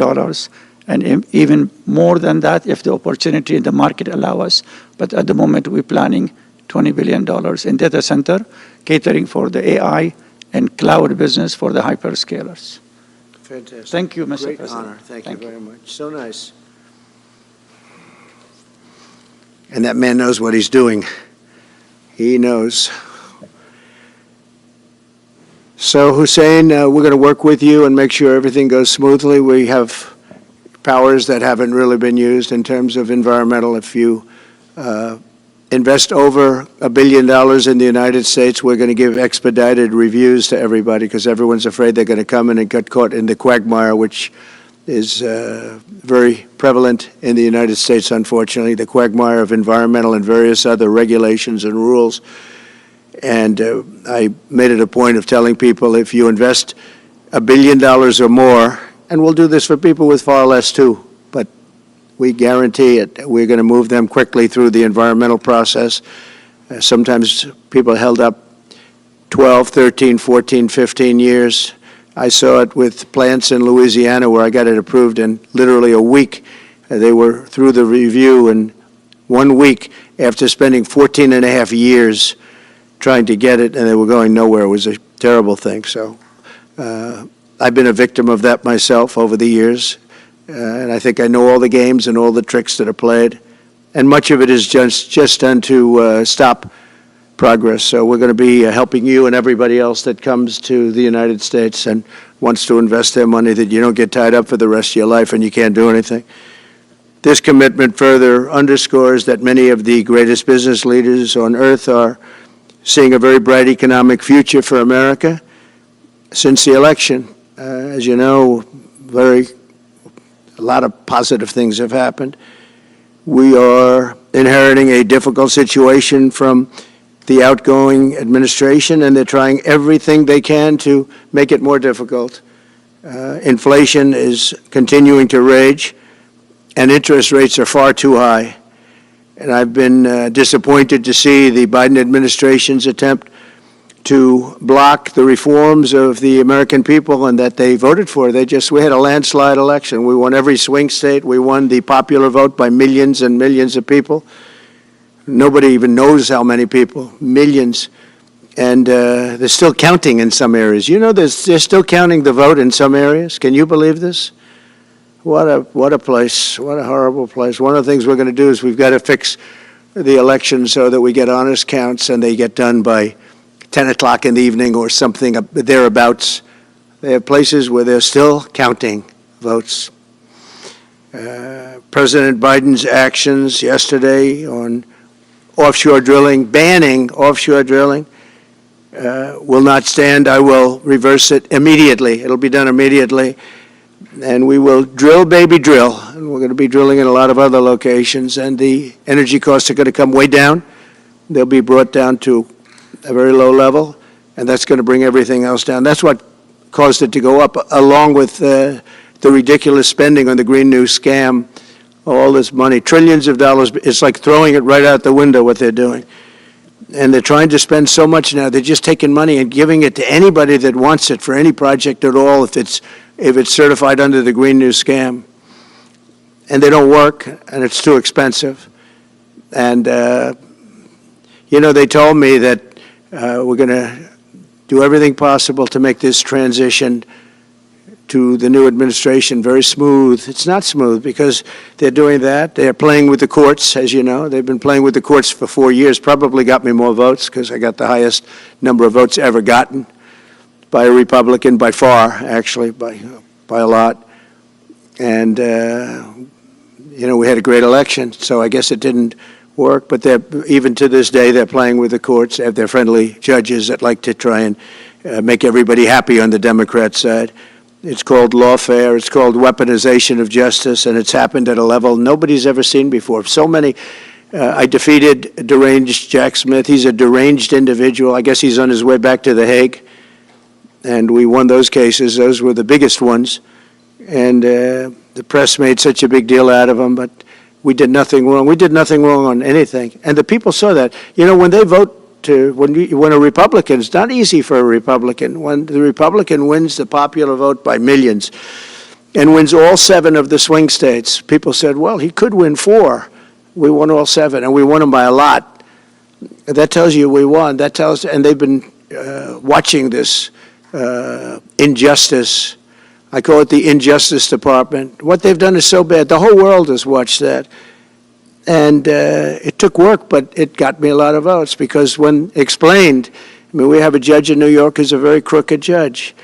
S21: and even more than that if the opportunity in the market allow us. But at the moment, we're planning $20 billion in data center, catering for the AI and cloud business for the hyperscalers.
S20: Fantastic.
S21: Thank you, Mr.
S20: Great
S21: President.
S20: honor. Thank you very much. So nice. And that man knows what he's doing. He knows. So, Hussein, we're going to work with you and make sure everything goes smoothly. We have powers that haven't really been used in terms of environmental. If you invest over $1 billion in the United States, we're going to give expedited reviews to everybody because everyone's afraid they're going to come in and get caught in the quagmire, which is very prevalent in the United States, unfortunately, the quagmire of environmental and various other regulations and rules. And I made it a point of telling people if you invest $1 billion or more, and we'll do this for people with far less too, but we guarantee it. We're going to move them quickly through the environmental process. Sometimes people held up 12, 13, 14, 15 years. I saw it with plants in Louisiana where I got it approved in literally a week. They were through the review in 1 week after spending 14 and a half years trying to get it, and they were going nowhere. It was a terrible thing. So I've been a victim of that myself over the years, and I think I know all the games and all the tricks that are played, and much of it is just done to stop progress. So we're going to be helping you and everybody else that comes to the United States and wants to invest their money, that you don't get tied up for the rest of your life and you can't do anything. This commitment further underscores that many of the greatest business leaders on earth are seeing a very bright economic future for America since the election. As you know, a lot of positive things have happened. We are inheriting a difficult situation from the outgoing administration, and they're trying everything they can to make it more difficult. Inflation is continuing to rage, and interest rates are far too high. And I've been disappointed to see the Biden administration's attempt to block the reforms of the American people and that they voted for. We had a landslide election. We won every swing state. We won the popular vote by millions and millions of people. Nobody even knows how many people, millions. And they're still counting in some areas. You know, they're still counting the vote in some areas. Can you believe this? What a place. What a horrible place. One of the things we're going to do is we've got to fix the election so that we get honest counts and they get done by 10 o'clock in the evening or something thereabouts. They have places where they're still counting votes. President Biden's actions yesterday on offshore drilling, banning offshore drilling, will not stand. I will reverse it immediately. It'll be done immediately. And we will drill, baby, drill. And we're going to be drilling in a lot of other locations. And the energy costs are going to come way down. They'll be brought down to a very low level. And that's going to bring everything else down. That's what caused it to go up, along with the ridiculous spending on the Green New scam. All this money, trillions of dollars. It's like throwing it right out the window, what they're doing. And they're trying to spend so much now. They're just taking money and giving it to anybody that wants it for any project at all if it's certified under the Green New scam. And they don't work, and it's too expensive. And, you know, they told me that we're going to do everything possible to make this transition to the new administration very smooth. It's not smooth because they're doing that. They're playing with the courts, as you know. They've been playing with the courts for 4 years, probably got me more votes because I got the highest number of votes ever gotten by a Republican, by far, actually, by a lot. And, you know, we had a great election, so I guess it didn't work. But even to this day, they're playing with the courts. They have their friendly judges that like to try and make everybody happy on the Democrat side. It's called lawfare. It's called weaponization of justice, and it's happened at a level nobody's ever seen before. So many. I defeated deranged Jack Smith. He's a deranged individual. I guess he's on his way back to The Hague. And we won those cases. Those were the biggest ones. And the press made such a big deal out of them, but we did nothing wrong. We did nothing wrong on anything. And the people saw that. You know, when they vote, when a Republican, it's not easy for a Republican. When the Republican wins the popular vote by millions and wins all 7 of the swing states, people said, well, he could win 4. We won all 7, and we won them by a lot. That tells you we won. That tells, and they've been watching this injustice. I call it the Injustice Department. What they've done is so bad. The whole world has watched that. And it took work, but it got me a lot of votes because when explained, I mean, we have a judge in New York who's a very crooked judge.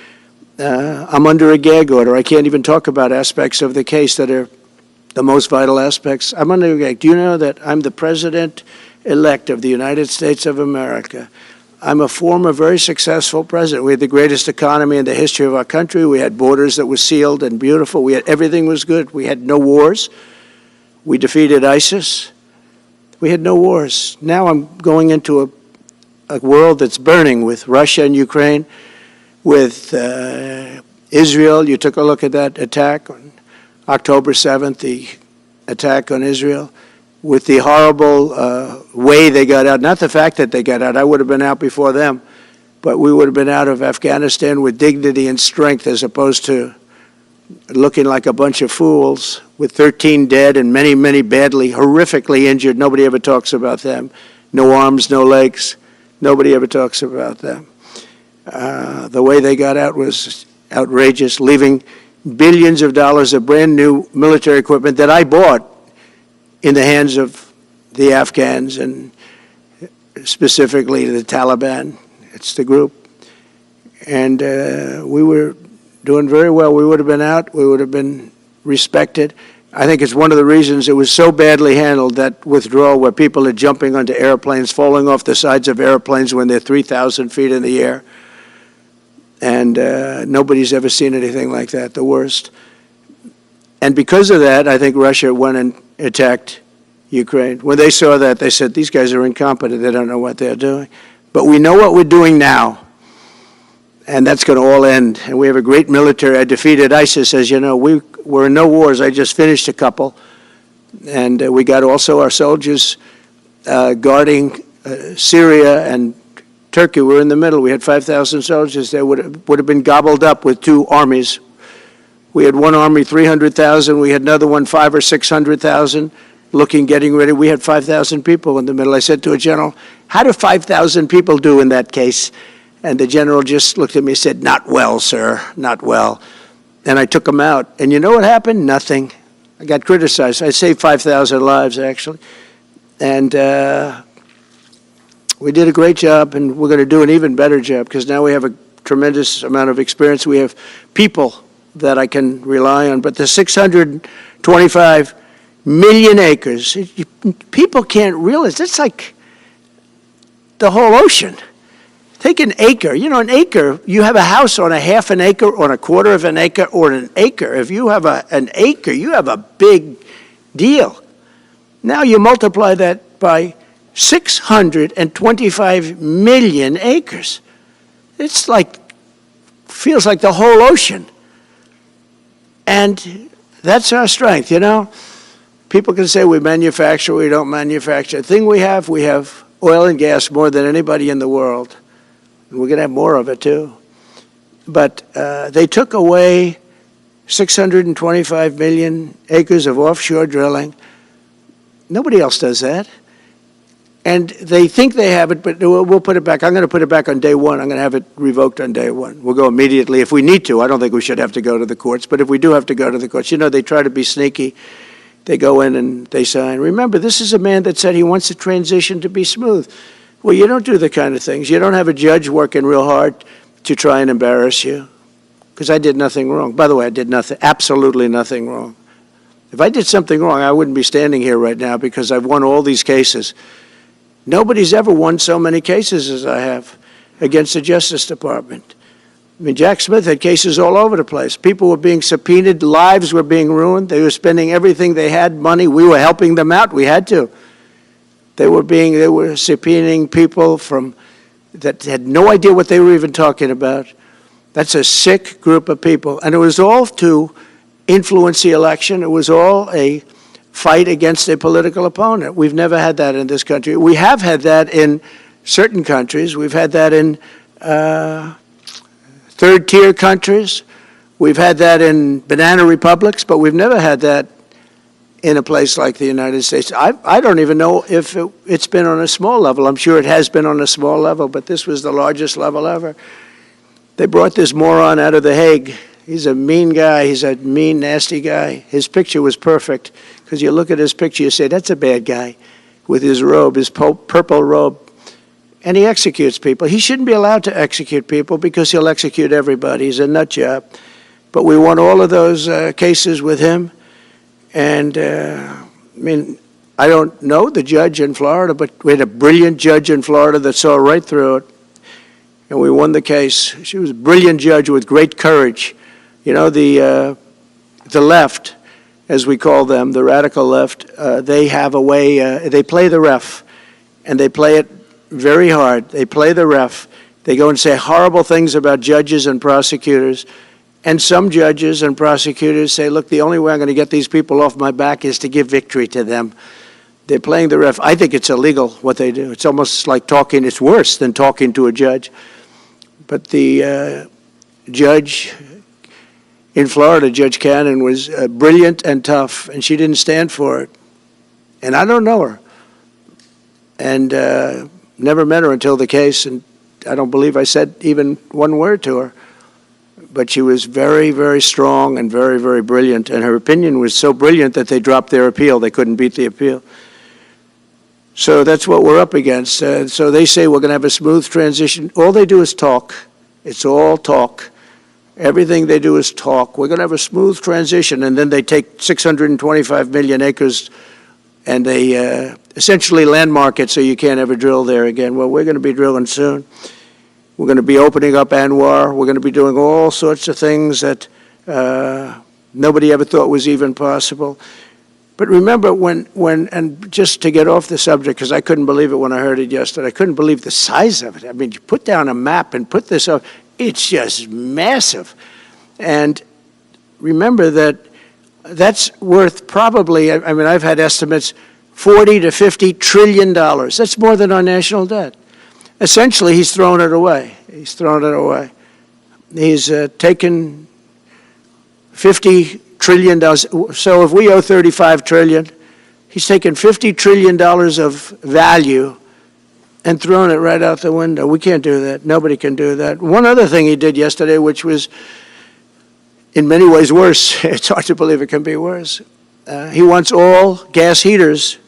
S20: I'm under a gag order. I can't even talk about aspects of the case that are the most vital aspects. I'm under a gag. Do you know that I'm the president-elect of the United States of America? I'm a former very successful president. We had the greatest economy in the history of our country. We had borders that were sealed and beautiful. Everything was good. We had no wars. We defeated ISIS. We had no wars. Now I'm going into a world that's burning with Russia and Ukraine, with Israel. You took a look at that attack on October 7th, the attack on Israel, with the horrible way they got out. Not the fact that they got out. I would have been out before them. But we would have been out of Afghanistan with dignity and strength as opposed to looking like a bunch of fools with 13 dead and many, many badly, horrifically injured. Nobody ever talks about them. No arms, no legs. Nobody ever talks about them. The way they got out was outrageous, leaving billions of dollars of brand new military equipment that I bought in the hands of the Afghans and specifically the Taliban. It's the group. And we were doing very well. We would have been out. We would have been respected. I think it's one of the reasons it was so badly handled, that withdrawal where people are jumping onto airplanes, falling off the sides of airplanes when they're 3,000 feet in the air. And nobody's ever seen anything like that, the worst. And because of that, I think Russia went and attacked Ukraine. When they saw that, they said, these guys are incompetent. They don't know what they're doing. But we know what we're doing now, and that's going to all end. And we have a great military. I defeated ISIS, as you know. We're in no wars. I just finished a couple. And we got also our soldiers guarding Syria and Turkey. We're in the middle. We had 5,000 soldiers. They would have been gobbled up with two armies. We had one army, 300,000. We had another one, 500,000 or 600,000, getting ready. We had 5,000 people in the middle. I said to a general, how do 5,000 people do in that case? And the general just looked at me and said, not well, sir, not well. And I took him out. And you know what happened? Nothing. I got criticized. I saved 5,000 lives, actually. And we did a great job, and we're going to do an even better job because now we have a tremendous amount of experience. We have people that I can rely on. But the 625 million acres, people can't realize, it's like the whole ocean. Take an acre. You know, an acre, you have a house on a half an acre, on a quarter of an acre, or an acre. If you have an acre, you have a big deal. Now you multiply that by 625 million acres. It's like, feels like the whole ocean. And that's our strength, you know. People can say we manufacture, we don't manufacture. The thing we have oil and gas more than anybody in the world. We're going to have more of it, too. But they took away 625 million acres of offshore drilling. Nobody else does that. And they think they have it, but we'll put it back. I'm going to put it back on day one. I'm going to have it revoked on day one. We'll go immediately if we need to. I don't think we should have to go to the courts. But if we do have to go to the courts, you know, they try to be sneaky. They go in and they sign. Remember, this is a man that said he wants the transition to be smooth. Well, you don't do the kind of things. You don't have a judge working real hard to try and embarrass you. Because I did nothing wrong. By the way, I did nothing, absolutely nothing wrong. If I did something wrong, I wouldn't be standing here right now because I've won all these cases. Nobody's ever won so many cases as I have against the Justice Department. I mean, Jack Smith had cases all over the place. People were being subpoenaed, lives were being ruined. They were spending everything they had, money. We were helping them out. We had to. They were subpoenaing people that had no idea what they were even talking about. That's a sick group of people. And it was all to influence the election. It was all a fight against a political opponent. We've never had that in this country. We have had that in certain countries. We've had that in third-tier countries. We've had that in banana republics, but we've never had that in a place like the United States. I don't even know if it's been on a small level. I'm sure it has been on a small level, but this was the largest level ever. They brought this moron out of The Hague. He's a mean guy. He's a mean, nasty guy. His picture was perfect because you look at his picture, you say, that's a bad guy with his robe, his purple robe. And he executes people. He shouldn't be allowed to execute people because he'll execute everybody. He's a nut job. But we won all of those cases with him. And, I mean, I don't know the judge in Florida, but we had a brilliant judge in Florida that saw right through it. And we won the case. She was a brilliant judge with great courage. You know, the left, as we call them, the radical left, they have a way, they play the ref, and they play it very hard. They play the ref. They go and say horrible things about judges and prosecutors. And some judges and prosecutors say, look, the only way I'm going to get these people off my back is to give victory to them. They're playing the ref. I think it's illegal what they do. It's almost like talking. It's worse than talking to a judge. But the judge in Florida, Judge Cannon, was brilliant and tough, and she didn't stand for it. And I don't know her. And never met her until the case, and I don't believe I said even one word to her. But she was very, very strong and very, very brilliant. And her opinion was so brilliant that they dropped their appeal. They couldn't beat the appeal. So that's what we're up against. So they say we're going to have a smooth transition. All they do is talk. It's all talk. Everything they do is talk. We're going to have a smooth transition. And then they take 625 million acres and they essentially landmark it so you can't ever drill there again. Well, we're going to be drilling soon. We're going to be opening up Anwar. We're going to be doing all sorts of things that nobody ever thought was even possible. But remember and just to get off the subject, because I couldn't believe it when I heard it yesterday, I couldn't believe the size of it. I mean, you put down a map and put this up, it's just massive. And remember that that's worth probably, I mean, I've had estimates, $40 to $50 trillion. That's more than our national debt. Essentially, he's thrown it away. He's thrown it away. He's taken $50 trillion. So if we owe $35 trillion, he's taken $50 trillion of value and thrown it right out the window. We can't do that. Nobody can do that. One other thing he did yesterday, which was in many ways worse. It's hard to believe it can be worse. He wants all gas heaters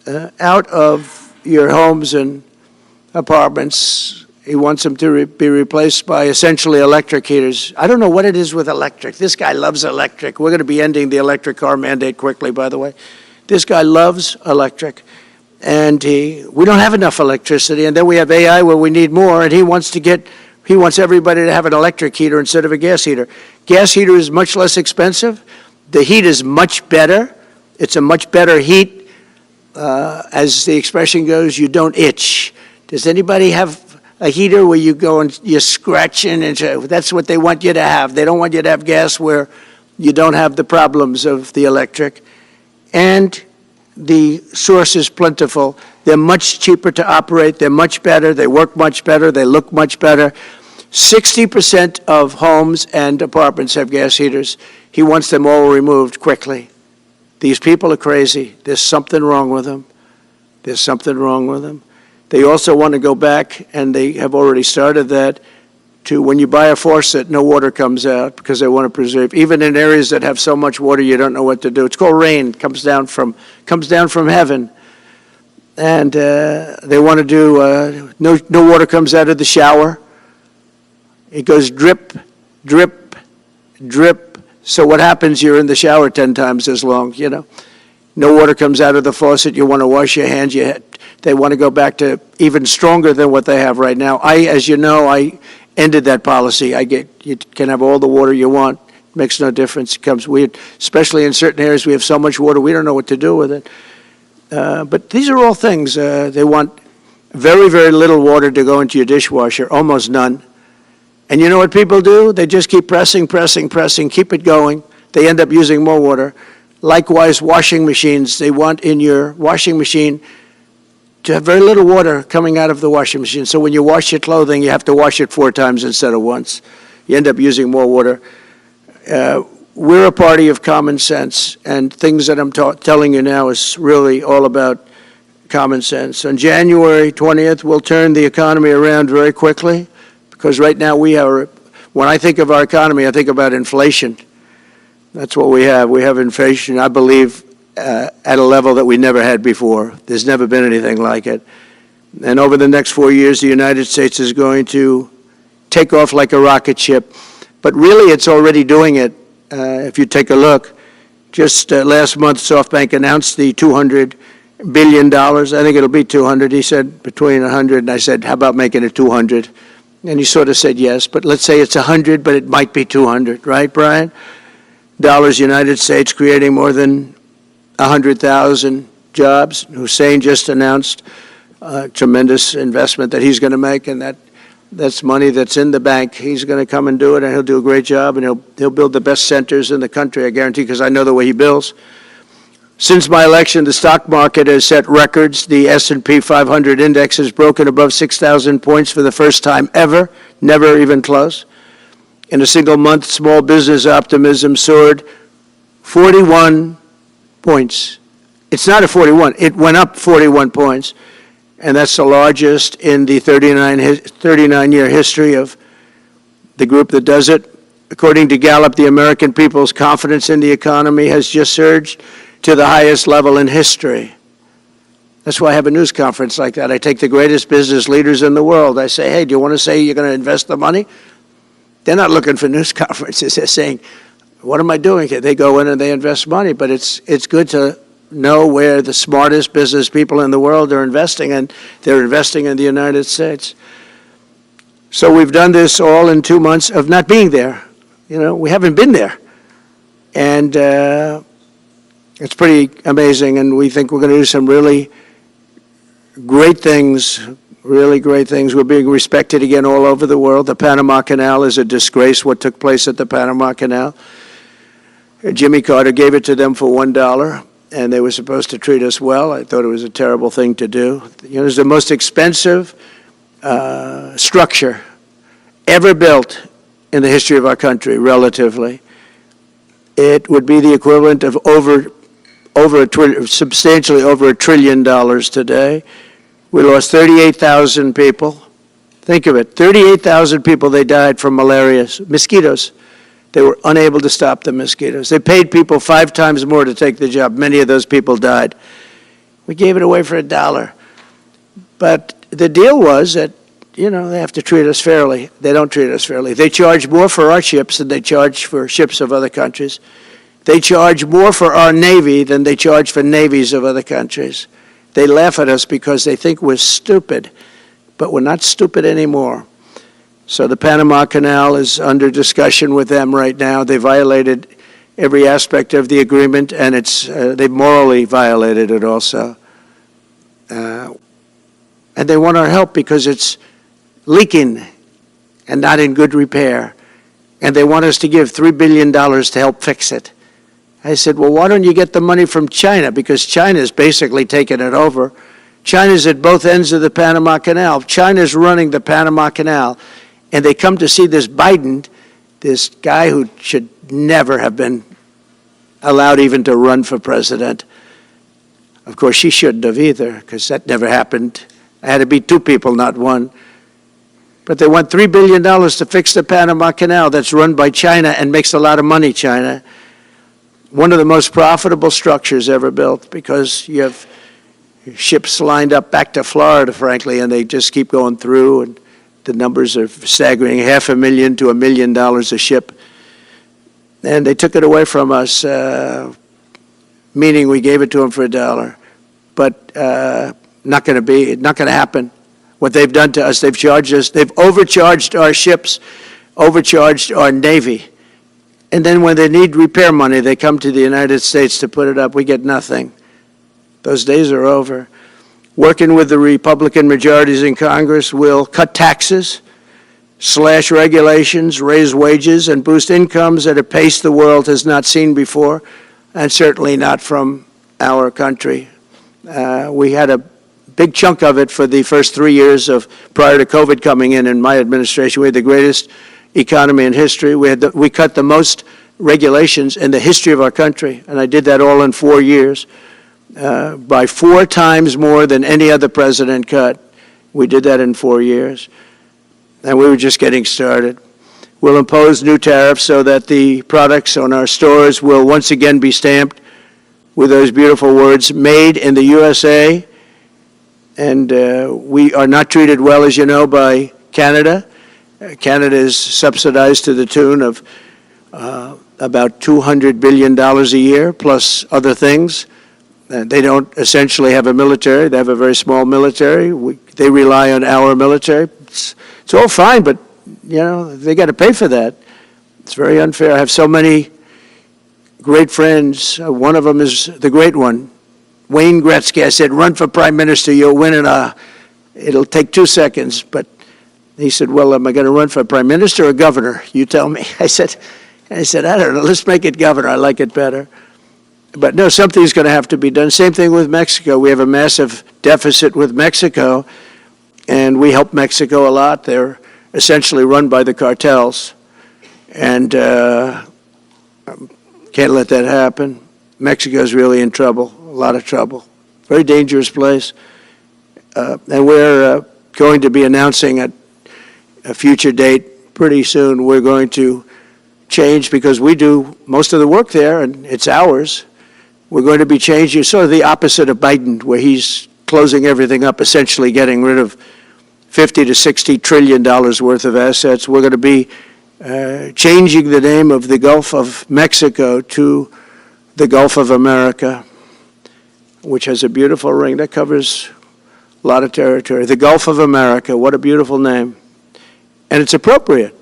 S20: out of your homes and apartments. He wants them to be replaced by essentially electric heaters. I don't know what it is with electric. This guy loves electric. We're going to be ending the electric car mandate quickly, by the way. This guy loves electric. And we don't have enough electricity, and then we have AI where we need more, and he wants everybody to have an electric heater instead of a gas heater. Gas heater is much less expensive. The heat is much better. It's a much better heat. As the expression goes, you don't itch. Does anybody have a heater where you go and you're scratching? And that's what they want you to have. They don't want you to have gas where you don't have the problems of the electric. And the source is plentiful. They're much cheaper to operate. They're much better. They work much better. They look much better. 60% of homes and apartments have gas heaters. He wants them all removed quickly. These people are crazy. There's something wrong with them. There's something wrong with them. They also want to go back, and they have already started that, to when you buy a faucet, no water comes out because they want to preserve. Even in areas that have so much water, you don't know what to do. It's called rain. It comes down from heaven. And they want to do, no water comes out of the shower. It goes drip, drip, drip. So what happens, you're in the shower 10 times as long, you know. No water comes out of the faucet. You want to wash your hands. They want to go back to even stronger than what they have right now. As you know, I ended that policy. You can have all the water you want. It makes no difference. It comes weird, especially in certain areas. We have so much water, we don't know what to do with it. But these are all things. They want very, very little water to go into your dishwasher, almost none. And you know what people do? They just keep pressing, keep it going. They end up using more water. Likewise, washing machines. They want in your washing machine to have very little water coming out of the washing machine. So when you wash your clothing, you have to wash it 4 times instead of once. You end up using more water. We're a party of common sense, and things that I'm telling you now is really all about common sense. On January 20th, we'll turn the economy around very quickly, because right now when I think of our economy, I think about inflation. That's what we have. We have inflation, I believe, at a level that we never had before. There's never been anything like it. And over the next 4 years, the United States is going to take off like a rocket ship. But really, it's already doing it. If you take a look, just last month, SoftBank announced the $200 billion. I think it'll be 200. He said between 100, and I said, how about making it 200? And he sort of said yes, but let's say it's 100, but it might be 200, right, Brian? Dollars, United States, creating more than 100,000 jobs. Hussein just announced a tremendous investment that he's going to make, and that's money that's in the bank. He's going to come and do it, and he'll do a great job, and he'll build the best centers in the country, I guarantee, because I know the way he builds. Since my election, the stock market has set records. The S&P 500 index has broken above 6,000 points for the first time ever, never even close. In a single month, small business optimism soared 41 points. It's not a 41. It went up 41 points. And that's the largest in the 39-year history of the group that does it. According to Gallup, the American people's confidence in the economy has just surged to the highest level in history. That's why I have a news conference like that. I take the greatest business leaders in the world. I say, hey, do you want to say you're going to invest the money? They're not looking for news conferences. They're saying, what am I doing here? They go in and they invest money, but it's good to know where the smartest business people in the world are investing, and they're investing in the United States. So we've done this all in 2 months of not being there. You know, we haven't been there. And It's pretty amazing, and we think we're going to do some really great things, really great things. We're being respected again all over the world. The Panama Canal is a disgrace, what took place at the Panama Canal. Jimmy Carter gave it to them for $1, and they were supposed to treat us well. I thought it was a terrible thing to do. You know, it's the most expensive structure ever built in the history of our country, relatively. It would be the equivalent of substantially over $1 trillion today. We lost 38,000 people. Think of it, 38,000 people, they died from malaria, mosquitoes. They were unable to stop the mosquitoes. They paid people 5 times more to take the job. Many of those people died. We gave it away for $1. But the deal was that, you know, they have to treat us fairly. They don't treat us fairly. They charge more for our ships than they charge for ships of other countries. They charge more for our Navy than they charge for navies of other countries. They laugh at us because they think we're stupid, but we're not stupid anymore. So the Panama Canal is under discussion with them right now. They violated every aspect of the agreement, and they morally violated it also. And they want our help because it's leaking and not in good repair. And they want us to give $3 billion to help fix it. I said, well, why don't you get the money from China? Because China's basically taken it over. China's at both ends of the Panama Canal. China's running the Panama Canal. And they come to see this Biden, this guy who should never have been allowed even to run for president. Of course, she shouldn't have either, because that never happened. It had to be 2 people, not 1. But they want $3 billion to fix the Panama Canal that's run by China and makes a lot of money, China. One of the most profitable structures ever built, because you have ships lined up back to Florida, frankly, and they just keep going through, and the numbers are staggering, $500,000 to $1 million a ship. And they took it away from us, meaning we gave it to them for $1. But not going to happen. What they've done to us, they've charged us, they've overcharged our ships, overcharged our Navy. And then when they need repair money, they come to the United States to put it up. We get nothing. Those days are over. Working with the Republican majorities in Congress, will cut taxes, slash regulations, raise wages, and boost incomes at a pace the world has not seen before, and certainly not from our country. We had a big chunk of it for the first 3 years prior to COVID coming in my administration. We had the greatest economy in history. We cut the most regulations in the history of our country, and I did that all in 4 years. By 4 times more than any other president cut. We did that in 4 years. And we were just getting started. We'll impose new tariffs so that the products on our stores will once again be stamped with those beautiful words, made in the USA. And we are not treated well, as you know, by Canada. Canada is subsidized to the tune of about $200 billion a year, plus other things. They don't essentially have a military. They have a very small military. They rely on our military. It's all fine, but, you know, they got to pay for that. It's very unfair. I have so many great friends. One of them is the great one, Wayne Gretzky. I said, run for prime minister. You'll win it'll take 2 seconds. But he said, well, am I going to run for prime minister or governor? You tell me. I said, I don't know. Let's make it governor. I like it better. But no, something's going to have to be done. Same thing with Mexico. We have a massive deficit with Mexico, and we help Mexico a lot. They're essentially run by the cartels, and can't let that happen. Mexico's really in trouble, a lot of trouble. Very dangerous place. And we're going to be announcing a future date pretty soon. We're going to change, because we do most of the work there, and it's ours. We're going to be changing, sort of the opposite of Biden, where he's closing everything up, essentially getting rid of $50 to $60 trillion worth of assets. We're going to be changing the name of the Gulf of Mexico to the Gulf of America, which has a beautiful ring that covers a lot of territory. The Gulf of America, what a beautiful name. And it's appropriate.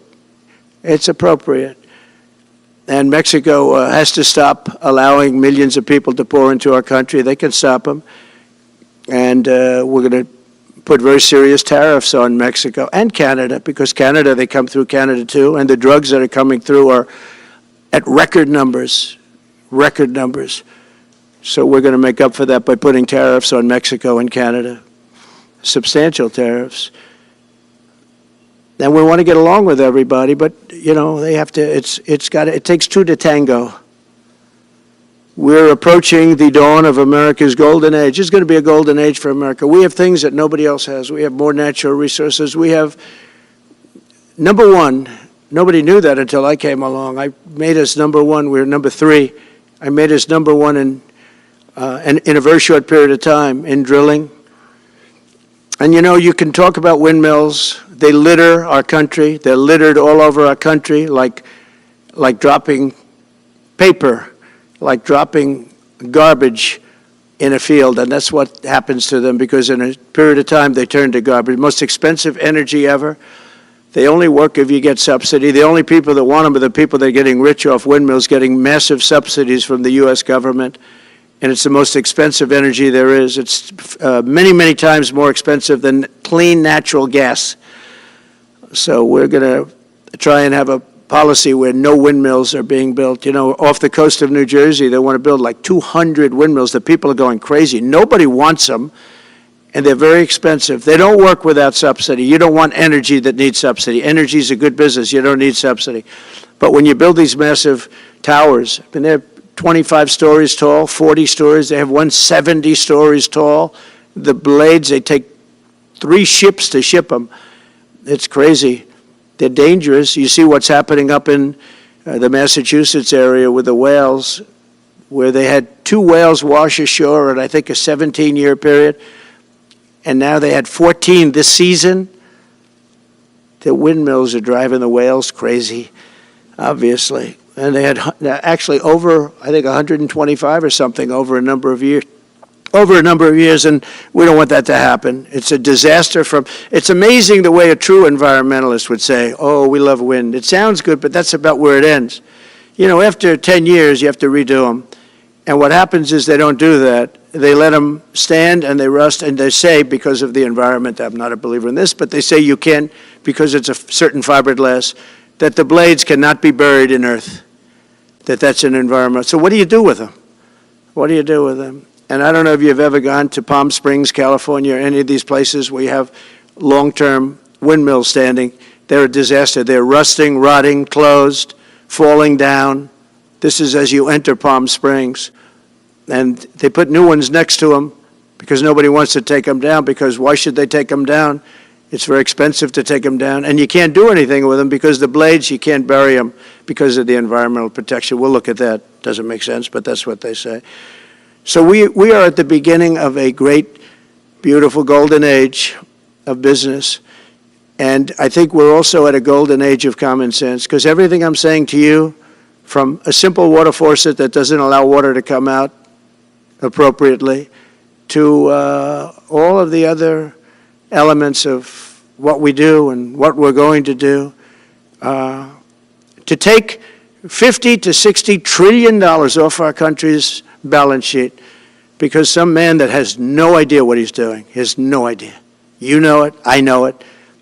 S20: It's appropriate. And Mexico has to stop allowing millions of people to pour into our country. They can stop them. And we're going to put very serious tariffs on Mexico and Canada, because Canada, they come through Canada too, and the drugs that are coming through are at record numbers. So we're going to make up for that by putting tariffs on Mexico and Canada, substantial tariffs. And we want to get along with everybody, but you know, they have to. It takes two to tango. We're approaching the dawn of America's golden age. It's going to be a golden age for America. We have things that nobody else has. We have more natural resources. We have, number one, nobody knew that until I came along. I made us number one. We were number three. I made us number one in a very short period of time in drilling. And you know, you can talk about windmills. They litter our country. They're littered all over our country, like dropping paper, like dropping garbage in a field. And that's what happens to them, because in a period of time they turn to garbage. Most expensive energy ever. They only work if you get subsidy. The only people that want them are the people that are getting rich off windmills, getting massive subsidies from the U.S. government. And it's the most expensive energy there is. It's many, many times more expensive than clean natural gas. So we're going to try and have a policy where no windmills are being built. You know, off the coast of New Jersey, they want to build like 200 windmills. The people are going crazy. Nobody wants them, and they're very expensive. They don't work without subsidy. You don't want energy that needs subsidy. Energy is a good business. You don't need subsidy. But when you build these massive towers, I mean, they're 25 stories tall, 40 stories. They have one 70 stories tall. The blades, they take 3 ships to ship them. It's crazy. They're dangerous. You see what's happening up in the Massachusetts area with the whales, where they had 2 whales wash ashore in, I think, a 17-year period. And now they had 14 this season. The windmills are driving the whales crazy, obviously. And they had actually over, I think, 125 or something over a number of years. And we don't want that to happen. It's a disaster it's amazing the way a true environmentalist would say, oh, we love wind. It sounds good, but that's about where it ends. You know, after 10 years, you have to redo them. And what happens is they don't do that. They let them stand and they rust, and they say, because of the environment, I'm not a believer in this, but they say you can't, because it's a certain fiberglass, that the blades cannot be buried in earth, that's an environment. So what do you do with them? What do you do with them? And I don't know if you've ever gone to Palm Springs, California, or any of these places where you have long-term windmills standing. They're a disaster. They're rusting, rotting, closed, falling down. This is as you enter Palm Springs. And they put new ones next to them because nobody wants to take them down, because why should they take them down? It's very expensive to take them down, and you can't do anything with them because the blades, you can't bury them because of the environmental protection. We'll look at that. Doesn't make sense, but that's what they say. So we are at the beginning of a great, beautiful golden age of business, and I think we're also at a golden age of common sense, because everything I'm saying to you, from a simple water faucet that doesn't allow water to come out appropriately, to all of the other elements of what we do and what we're going to do, to take $50 to $60 trillion off our country's balance sheet because some man that has no idea what he's doing, has no idea. You know it, I know it,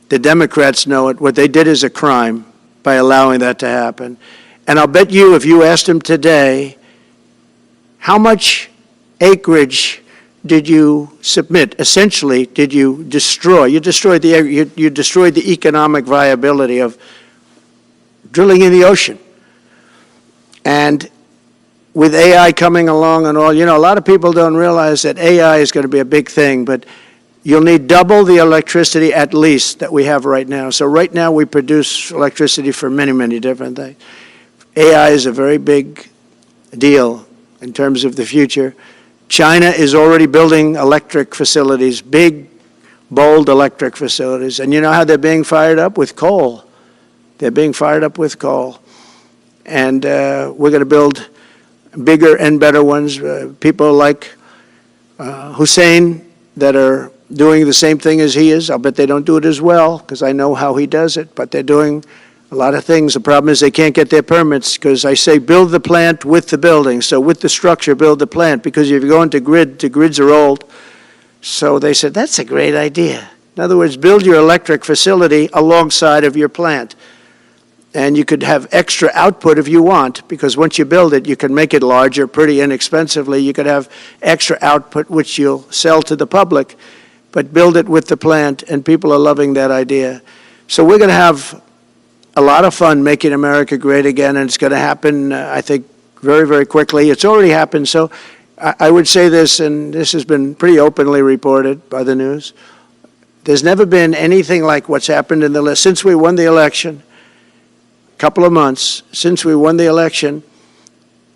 S20: the Democrats know it. What they did is a crime by allowing that to happen. And I'll bet you, if you asked him today, how much acreage did you submit? Essentially, did you destroy? You destroyed the economic viability of drilling in the ocean. And with AI coming along and all, you know, a lot of people don't realize that AI is going to be a big thing, but you'll need double the electricity at least that we have right now. So right now we produce electricity for many, many different things. AI is a very big deal in terms of the future. China is already building electric facilities, big, bold electric facilities. And you know how they're being fired up? With coal. They're being fired up with coal. And we're going to build bigger and better ones. People like Hussein that are doing the same thing as he is. I'll bet they don't do it as well because I know how he does it, but they're doing A lot of things, the problem is they can't get their permits because I say build the plant with the building. So with the structure, build the plant, because if you go into grid, the grids are old. So they said, that's a great idea. In other words, build your electric facility alongside of your plant. And you could have extra output if you want, because once you build it, you can make it larger pretty inexpensively. You could have extra output, which you'll sell to the public, but build it with the plant, and people are loving that idea. So we're going to have a lot of fun making America great again, and it's going to happen, I think, very, very quickly. It's already happened. So I would say this, and this has been pretty openly reported by the news. There's never been anything like what's happened in the list since we won the election. Couple of months since we won the election,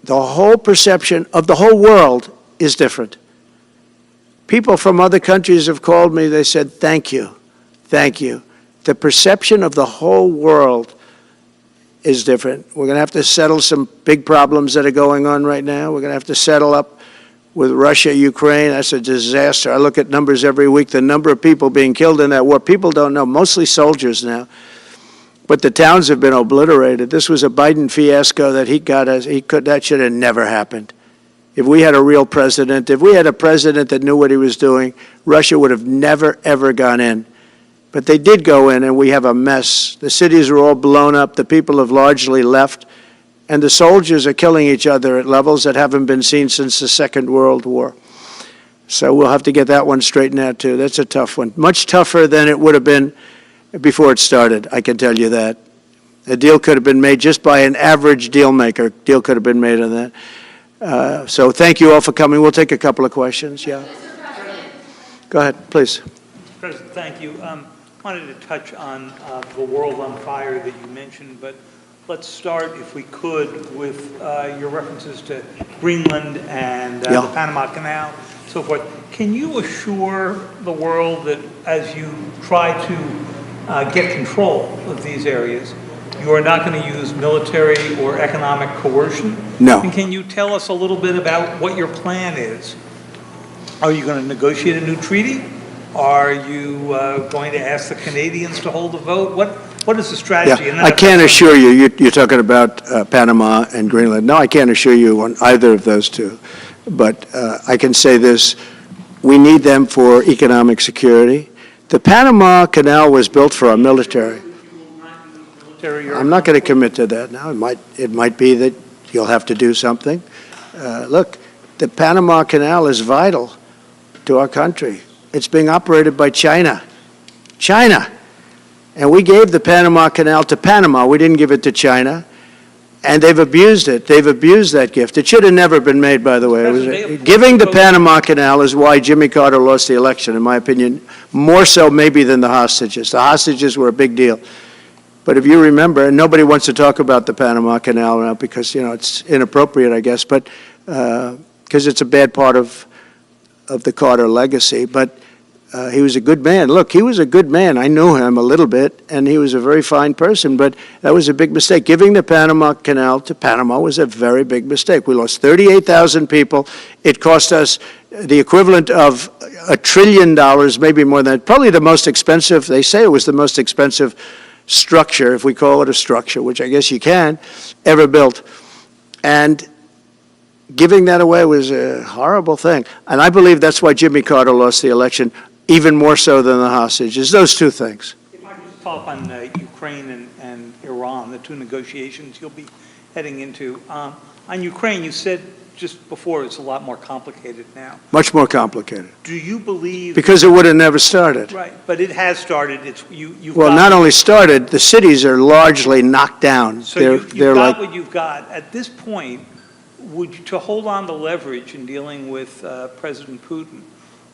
S20: the whole perception of the whole world is different. People from other countries have called me, they said, thank you, thank you. The perception of the whole world is different. We're going to have to settle some big problems that are going on right now. We're going to have to settle up with Russia, Ukraine. That's a disaster. I look at numbers every week, the number of people being killed in that war. People don't know, mostly soldiers now. But the towns have been obliterated. This was a Biden fiasco that that should have never happened. If we had a real president, if we had a president that knew what he was doing, Russia would have never, ever gone in. But they did go in, and we have a mess. The cities are all blown up. The people have largely left. And the soldiers are killing each other at levels that haven't been seen since the Second World War. So we'll have to get that one straightened out, too. That's a tough one. Much tougher than it would have been before it started, I can tell you that. A deal could have been made just by an average deal maker. Deal could have been made on that. So thank you all for coming. We'll take a couple of questions. Yeah. Go ahead, please.
S6: President, thank you. Wanted to touch on the world on fire that you mentioned, but let's start, if we could, with your references to Greenland and the Panama Canal, so forth. Can you assure the world that as you try to get control of these areas, you are not going to use military or economic coercion?
S20: No.
S6: And can you tell us a little bit about what your plan is? Are you going to negotiate a new treaty? Are you going to ask the Canadians to hold a vote? What is the strategy?
S20: Yeah, I can't assure you, you're talking about Panama and Greenland. No, I can't assure you on either of those two. But I can say this, we need them for economic security. The Panama Canal was built for our military. I'm not going to commit to that now. It might be that you'll have to do something. Look, the Panama Canal is vital to our country. It's being operated by China. China. And we gave the Panama Canal to Panama. We didn't give it to China. And they've abused it. They've abused that gift. It should have never been made, by the way. Giving the Panama Canal is why Jimmy Carter lost the election, in my opinion, more so maybe than the hostages. The hostages were a big deal. But if you remember, and nobody wants to talk about the Panama Canal now because, it's inappropriate, I guess, but because it's a bad part of the Carter legacy. But he was a good man. Look, he was a good man. I knew him a little bit, and he was a very fine person, but that was a big mistake. Giving the Panama Canal to Panama was a very big mistake. We lost 38,000 people. It cost us the equivalent of $1 trillion, maybe more than that. Probably the most expensive, they say it was the most expensive structure, if we call it a structure, which I guess you can, ever built. And giving that away was a horrible thing. And I believe that's why Jimmy Carter lost the election, even more so than the hostages. Those two things.
S6: If I could just follow up on Ukraine and Iran, the two negotiations you'll be heading into. On Ukraine, you said just before it's a lot more complicated now.
S20: Much more complicated.
S6: Do you believe...
S20: Because it would have never started.
S6: Right, but it has started. You've
S20: well, not only started, the cities are largely knocked down.
S6: So you've got what you've got. At this point, to hold on to leverage in dealing with President Putin,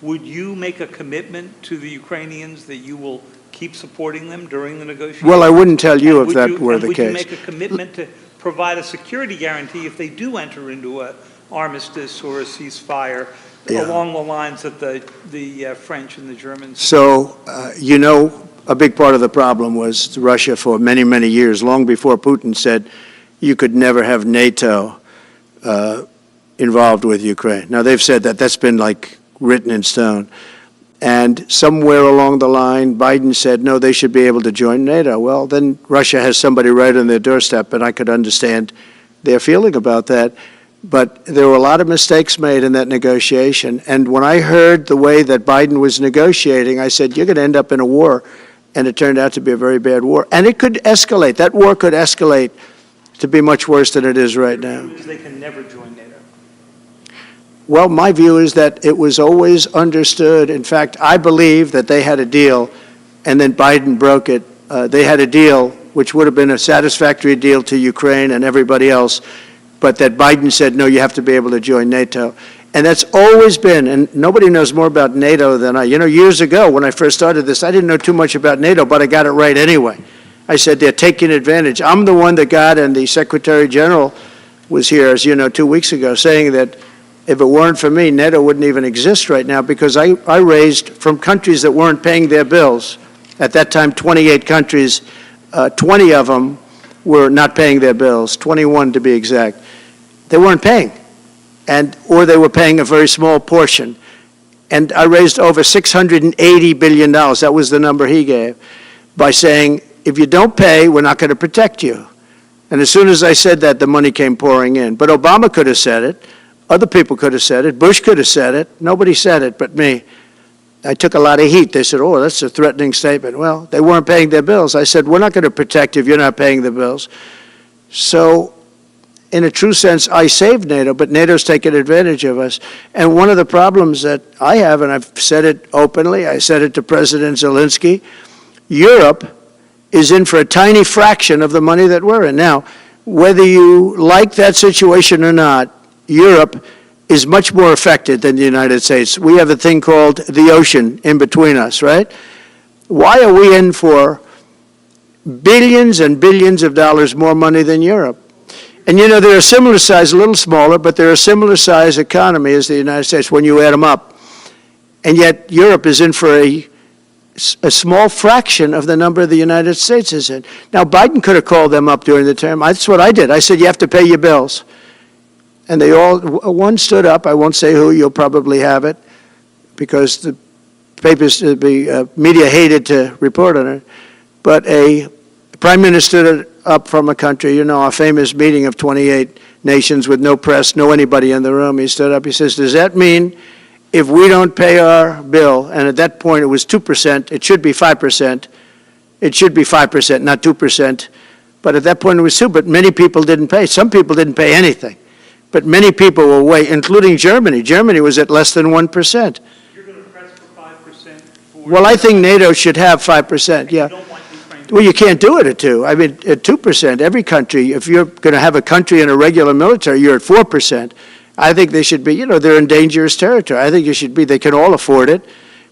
S6: would you make a commitment to the Ukrainians that you will keep supporting them during the negotiations?
S20: Well, I wouldn't tell you if that were the case.
S6: Would you make a commitment to provide a security guarantee if they do enter into an armistice or a ceasefire along the lines that the French and the Germans?
S20: So, a big part of the problem was Russia for many, many years, long before Putin said you could never have NATO involved with Ukraine. Now, they've said that. That's been written in stone. And somewhere along the line, Biden said, no, they should be able to join NATO. Well, then Russia has somebody right on their doorstep, and I could understand their feeling about that. But there were a lot of mistakes made in that negotiation. And when I heard the way that Biden was negotiating, I said, you're going to end up in a war. And it turned out to be a very bad war. And it could escalate. That war could escalate to be much worse than it is right now.
S6: They can never join NATO.
S20: Well, my view is that it was always understood. In fact, I believe that they had a deal, and then Biden broke it. They had a deal which would have been a satisfactory deal to Ukraine and everybody else, but that Biden said, no, you have to be able to join NATO. And that's always been, and nobody knows more about NATO than I. You know, years ago when I first started this, I didn't know too much about NATO, but I got it right anyway. I said they're taking advantage. I'm the one that got, and the Secretary General was here, as you know, 2 weeks ago, saying that if it weren't for me, NATO wouldn't even exist right now, because I raised from countries that weren't paying their bills. At that time, 28 countries, 20 of them were not paying their bills, 21 to be exact. They weren't paying, or they were paying a very small portion. And I raised over $680 billion, that was the number he gave, by saying, if you don't pay, we're not going to protect you. And as soon as I said that, the money came pouring in. But Obama could have said it. Other people could have said it. Bush could have said it. Nobody said it but me. I took a lot of heat. They said, oh, that's a threatening statement. Well, they weren't paying their bills. I said, we're not going to protect you if you're not paying the bills. So in a true sense, I saved NATO, but NATO's taken advantage of us. And one of the problems that I have, and I've said it openly, I said it to President Zelensky, Europe is in for a tiny fraction of the money that we're in. Now, whether you like that situation or not, Europe is much more affected than the United States. We have a thing called the ocean in between us, right? Why are we in for billions and billions of dollars more money than Europe? And you know, they're a similar size, a little smaller, but they're a similar size economy as the United States when you add them up. And yet Europe is in for a small fraction of the number the United States is in. Now, Biden could have called them up during the term. That's what I did. I said, you have to pay your bills. And they all, one stood up, I won't say who, you'll probably have it, because the papers, the media hated to report on it. But a prime minister stood up from a country, you know, a famous meeting of 28 nations with no press, no anybody in the room. He stood up, he says, does that mean if we don't pay our bill, and at that point it was 2%, it should be 5%, it should be 5%, not 2%, but at that point it was 2%, but many people didn't pay. Some people didn't pay anything. But many people were way, including Germany. Germany was at less than 1%.
S6: You're going to press for 5%?
S20: Well, I think NATO should have 5%, yeah. Well, you can't do it at 2%. I mean, at 2%, every country, if you're going to have a country in a regular military, you're at 4%. I think they should be, you know, they're in dangerous territory. I think it should be, they can all afford it,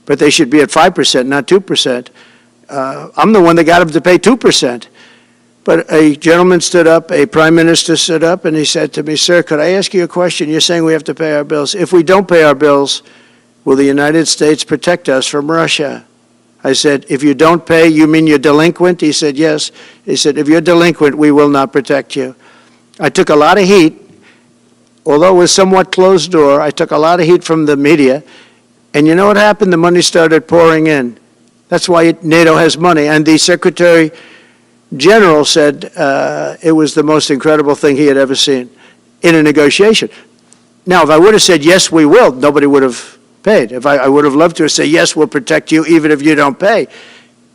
S20: but they should be at 5%, not 2%. I'm the one that got them to pay 2%. But a gentleman stood up, a prime minister stood up, and he said to me, sir, could I ask you a question? You're saying we have to pay our bills. If we don't pay our bills, will the United States protect us from Russia? I said, if you don't pay, you mean you're delinquent? He said, yes. He said, if you're delinquent, we will not protect you. I took a lot of heat. Although it was somewhat closed door, I took a lot of heat from the media. And you know what happened? The money started pouring in. That's why NATO has money. And the Secretary General said it was the most incredible thing he had ever seen in a negotiation. Now, if I would have said, yes, we will, nobody would have paid. If I would have loved to say, yes, we'll protect you even if you don't pay.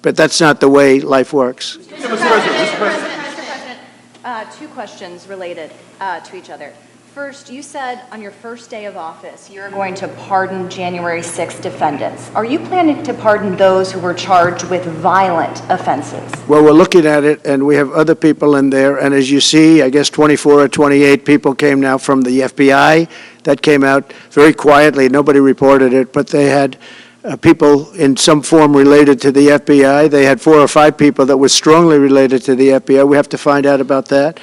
S20: But that's not the way life works.
S10: Mr. President, two questions related to each other. First, you said on your first day of office you're going to pardon January 6th defendants. Are you planning to pardon those who were charged with violent offenses?
S20: Well, we're looking at it, and we have other people in there. And as you see, I guess 24 or 28 people came now from the FBI. That came out very quietly. Nobody reported it, but they had people in some form related to the FBI. They had 4 or 5 people that were strongly related to the FBI. We have to find out about that.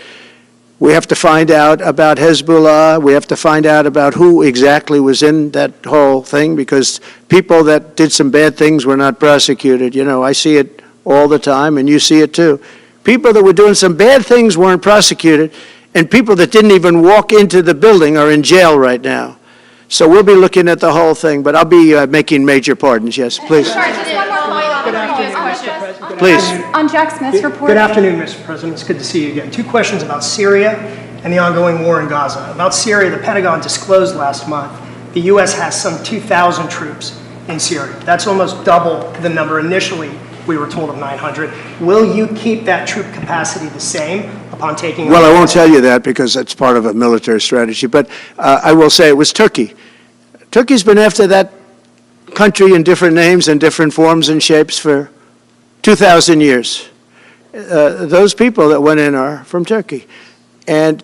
S20: We have to find out about Hezbollah. We have to find out about who exactly was in that whole thing, because people that did some bad things were not prosecuted. You know, I see it all the time, and you see it too. People that were doing some bad things weren't prosecuted, and people that didn't even walk into the building are in jail right now. So we'll be looking at the whole thing, but I'll be making major pardons. Yes, please.
S10: Sorry, just one more point on the previous question.
S20: Please.
S10: On Jack Smith's report.
S15: Good afternoon, Mr. President. It's good to see you again. 2 questions about Syria and the ongoing war in Gaza. About Syria, the Pentagon disclosed last month the U.S. has some 2,000 troops in Syria. That's almost double the number initially we were told of 900. Will you keep that troop capacity the same upon taking
S20: Well,
S15: over?
S20: I won't tell you that because that's part of a military strategy, but I will say it was Turkey. Turkey's been after that country in different names and different forms and shapes for 2,000 years. Those people that went in are from Turkey. And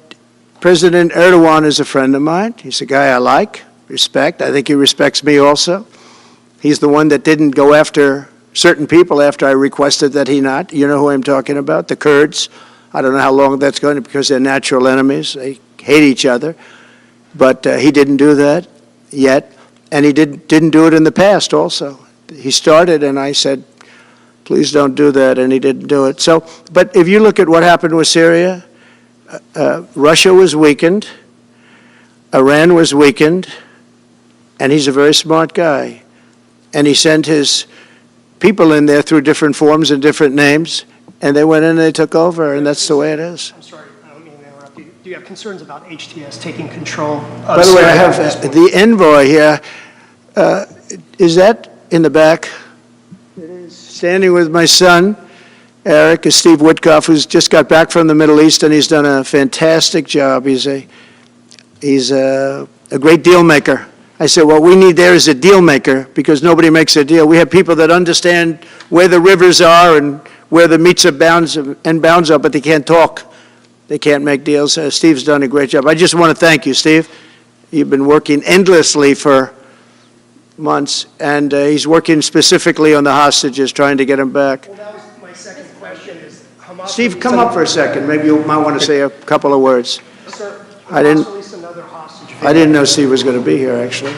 S20: President Erdogan is a friend of mine. He's a guy I like, respect. I think he respects me also. He's the one that didn't go after certain people after I requested that he not. You know who I'm talking about, the Kurds. I don't know how long that's going to, because they're natural enemies. They hate each other. But he didn't do that yet, and he didn't do it in the past also. He started, and I said, please don't do that, and he didn't do it. So, but if you look at what happened with Syria, Russia was weakened, Iran was weakened, and he's a very smart guy. And he sent his people in there through different forms and different names, and they went in and they took over, and that's the way it is.
S15: I'm sorry, I don't mean to interrupt you. Do you have concerns about HTS taking control of
S20: By the way, I
S15: Syria
S20: have
S15: at this point?
S20: the envoy here. Is that in the back? It is. Standing with my son, Eric, is Steve Witkoff, who's just got back from the Middle East, and he's done a fantastic job. He's a great deal maker. I said, what we need there is a deal maker, because nobody makes a deal. We have people that understand where the rivers are and where the meets and bounds are, but they can't talk. They can't make deals. Steve's done a great job. I just want to thank you, Steve. You've been working endlessly for months, and he's working specifically on the hostages, trying to get them back.
S15: Well, that was my second question. Is Hamas
S20: Steve, come up for a second. Maybe you might want to say a couple of words.
S15: Sir,
S20: I didn't-
S15: Hamas released another hostage.
S20: I didn't know Steve was going to be here, actually.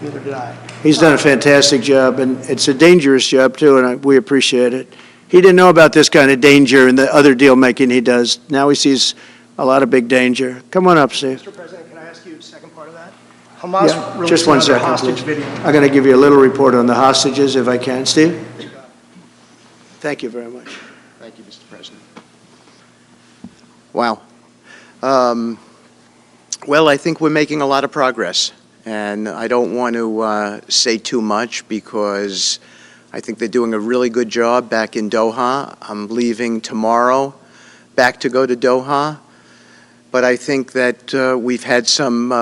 S15: Neither did I.
S20: He's done a fantastic job, and it's a dangerous job, too, and we appreciate it. He didn't know about this kind of danger and the other deal-making he does. Now he sees a lot of big danger. Come on up, Steve.
S15: Mr. President, can I ask you a second part of that? Hamas
S20: Yeah,
S15: released
S20: just one
S15: another
S20: second,
S15: hostage
S20: please.
S15: video.
S20: I'm going to give you a little report on the hostages, if I can. Steve? Thank you very much.
S7: Thank you, Mr. President. Wow. Well, I think we're making a lot of progress, and I don't want to say too much because I think they're doing a really good job back in Doha. I'm leaving tomorrow back to go to Doha, but I think that we've had some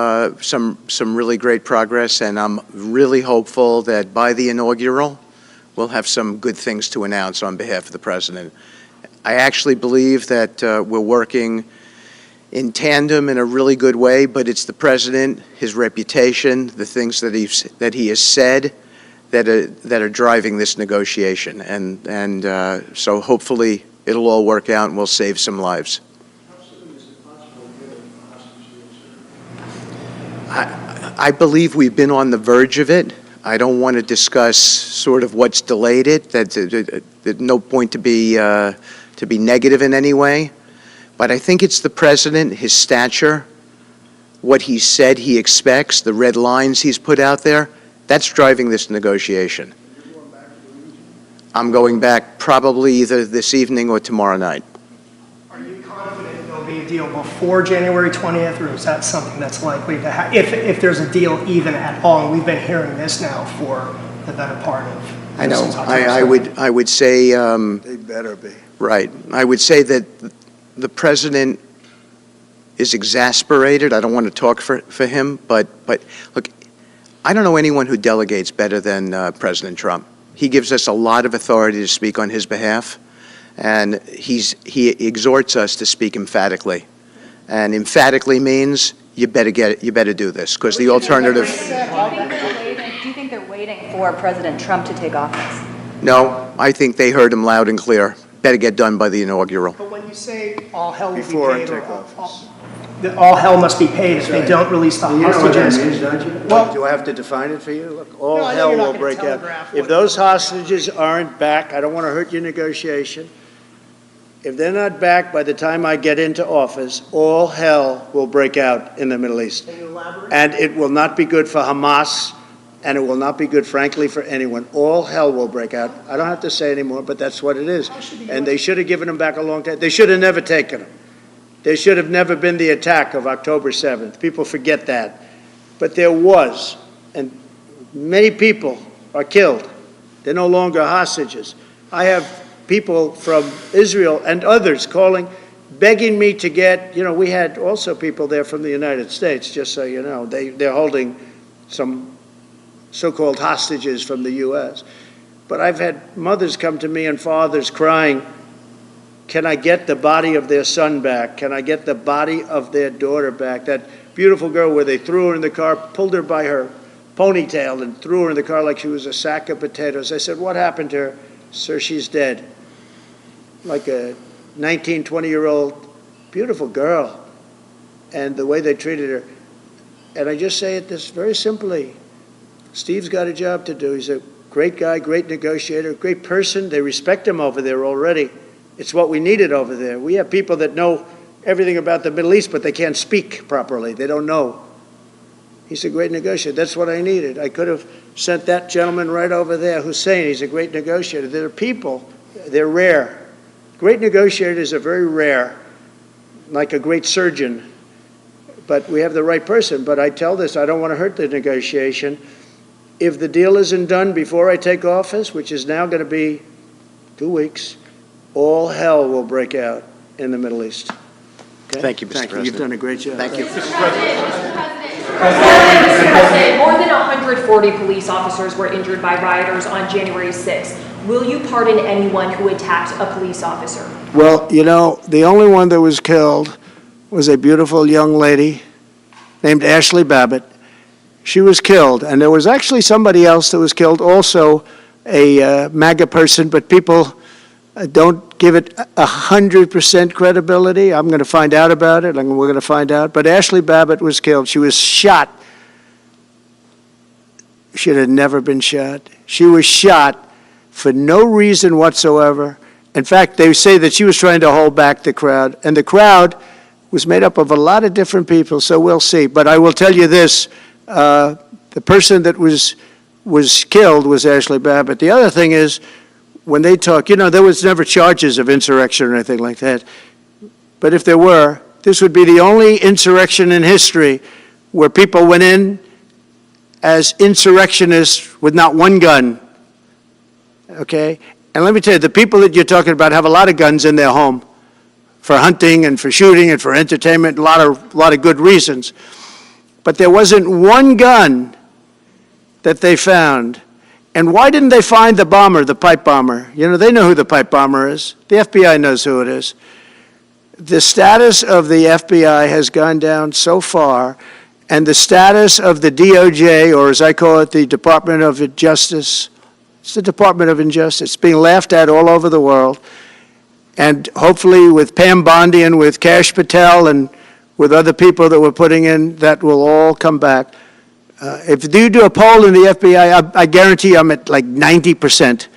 S7: really great progress, and I'm really hopeful that by the inaugural, we'll have some good things to announce on behalf of the President. I actually believe that we're working in tandem in a really good way, but it's the President, his reputation, the things that he has said that are driving this negotiation. And so hopefully it'll all work out and we'll save some lives. I believe we've been on the verge of it. I don't want to discuss sort of what's delayed it. There's no point to be negative in any way. But I think it's the President, his stature, what he said he expects, the red lines he's put out there, that's driving this negotiation. I'm going back probably either this evening or tomorrow night.
S15: Are you confident there'll be a deal before January 20th, or is that something that's likely to happen, if there's a deal even at all? And we've been hearing this now for the better part of...
S7: I know. I would say...
S20: They better be.
S7: Right. I would say that the President is exasperated. I don't want to talk for him, but look, I don't know anyone who delegates better than President Trump. He gives us a lot of authority to speak on his behalf, and he exhorts us to speak emphatically. And emphatically means you better do this, because the alternative...
S10: Do you think they're waiting for President Trump to take office?
S7: No, I think they heard him loud and clear. Better get done by the inaugural.
S15: But when you say all hell will
S20: Before
S15: be
S20: I
S15: paid,
S20: take office.
S15: all hell must be paid if they don't release the
S20: You know what that
S15: hostages.
S20: means, don't you?
S15: Well,
S20: do I have to define it for you? Look, all
S15: No, I know
S20: hell
S15: you're not
S20: will
S15: gonna
S20: break out.
S15: telegraph
S20: If
S15: what-
S20: those hostages aren't back, I don't want to hurt your negotiation. If they're not back by the time I get into office, all hell will break out in the Middle East. And it will not be good for Hamas, and it will not be good, frankly, for anyone. All hell will break out. I don't have to say anymore, but that's what it is. And they should have given them back a long time. They should have never taken them. There should have never been the attack of October 7th. People forget that. But there was, and many people are killed. They're no longer hostages. I have people from Israel and others calling, begging me to get, we had also people there from the United States, just so you know. They're holding some so-called hostages from the U.S. But I've had mothers come to me and fathers crying, can I get the body of their son back? Can I get the body of their daughter back? That beautiful girl where they threw her in the car, pulled her by her ponytail and threw her in the car like she was a sack of potatoes. I said, what happened to her? Sir, she's dead. Like a 19, 20-year-old beautiful girl. And the way they treated her. And I just say it this very simply. Steve's got a job to do. He's a great guy, great negotiator, great person. They respect him over there already. It's what we needed over there. We have people that know everything about the Middle East, but they can't speak properly. They don't know. He's a great negotiator. That's what I needed. I could have sent that gentleman right over there, Hussein. He's a great negotiator. There are people, they're rare. Great negotiators are very rare, like a great surgeon. But we have the right person. But I tell this, I don't want to hurt the negotiation. If the deal isn't done before I take office, which is now going to be 2 weeks, all hell will break out in the Middle East. Okay?
S7: Thank you, Mr. President.
S20: You've done a great job.
S7: Thank you.
S10: More than 140 police officers were injured by rioters on January 6th. Will you pardon anyone who attacked a police officer?
S20: Well, the only one that was killed was a beautiful young lady named Ashley Babbitt. She was killed, and there was actually somebody else that was killed, also a MAGA person, but people don't give it 100% credibility. I'm going to find out about it, and we're going to find out. But Ashley Babbitt was killed. She was shot. She had never been shot. She was shot for no reason whatsoever. In fact, they say that she was trying to hold back the crowd, and the crowd was made up of a lot of different people, so we'll see. But I will tell you this, the person that was killed was Ashley Babbitt. The other thing is, when they talk, there was never charges of insurrection or anything like that. But if there were, this would be the only insurrection in history where people went in as insurrectionists with not one gun. Okay? And let me tell you, the people that you're talking about have a lot of guns in their home for hunting and for shooting and for entertainment, a lot of good reasons. But there wasn't one gun that they found. And why didn't they find the bomber, the pipe bomber? They know who the pipe bomber is. The FBI knows who it is. The status of the FBI has gone down so far, and the status of the DOJ, or as I call it, the Department of Justice, it's the Department of Injustice, being laughed at all over the world. And hopefully with Pam Bondi and with Kash Patel and with other people that we're putting in, that will all come back. If you do a poll in the FBI, I guarantee I'm at like 90%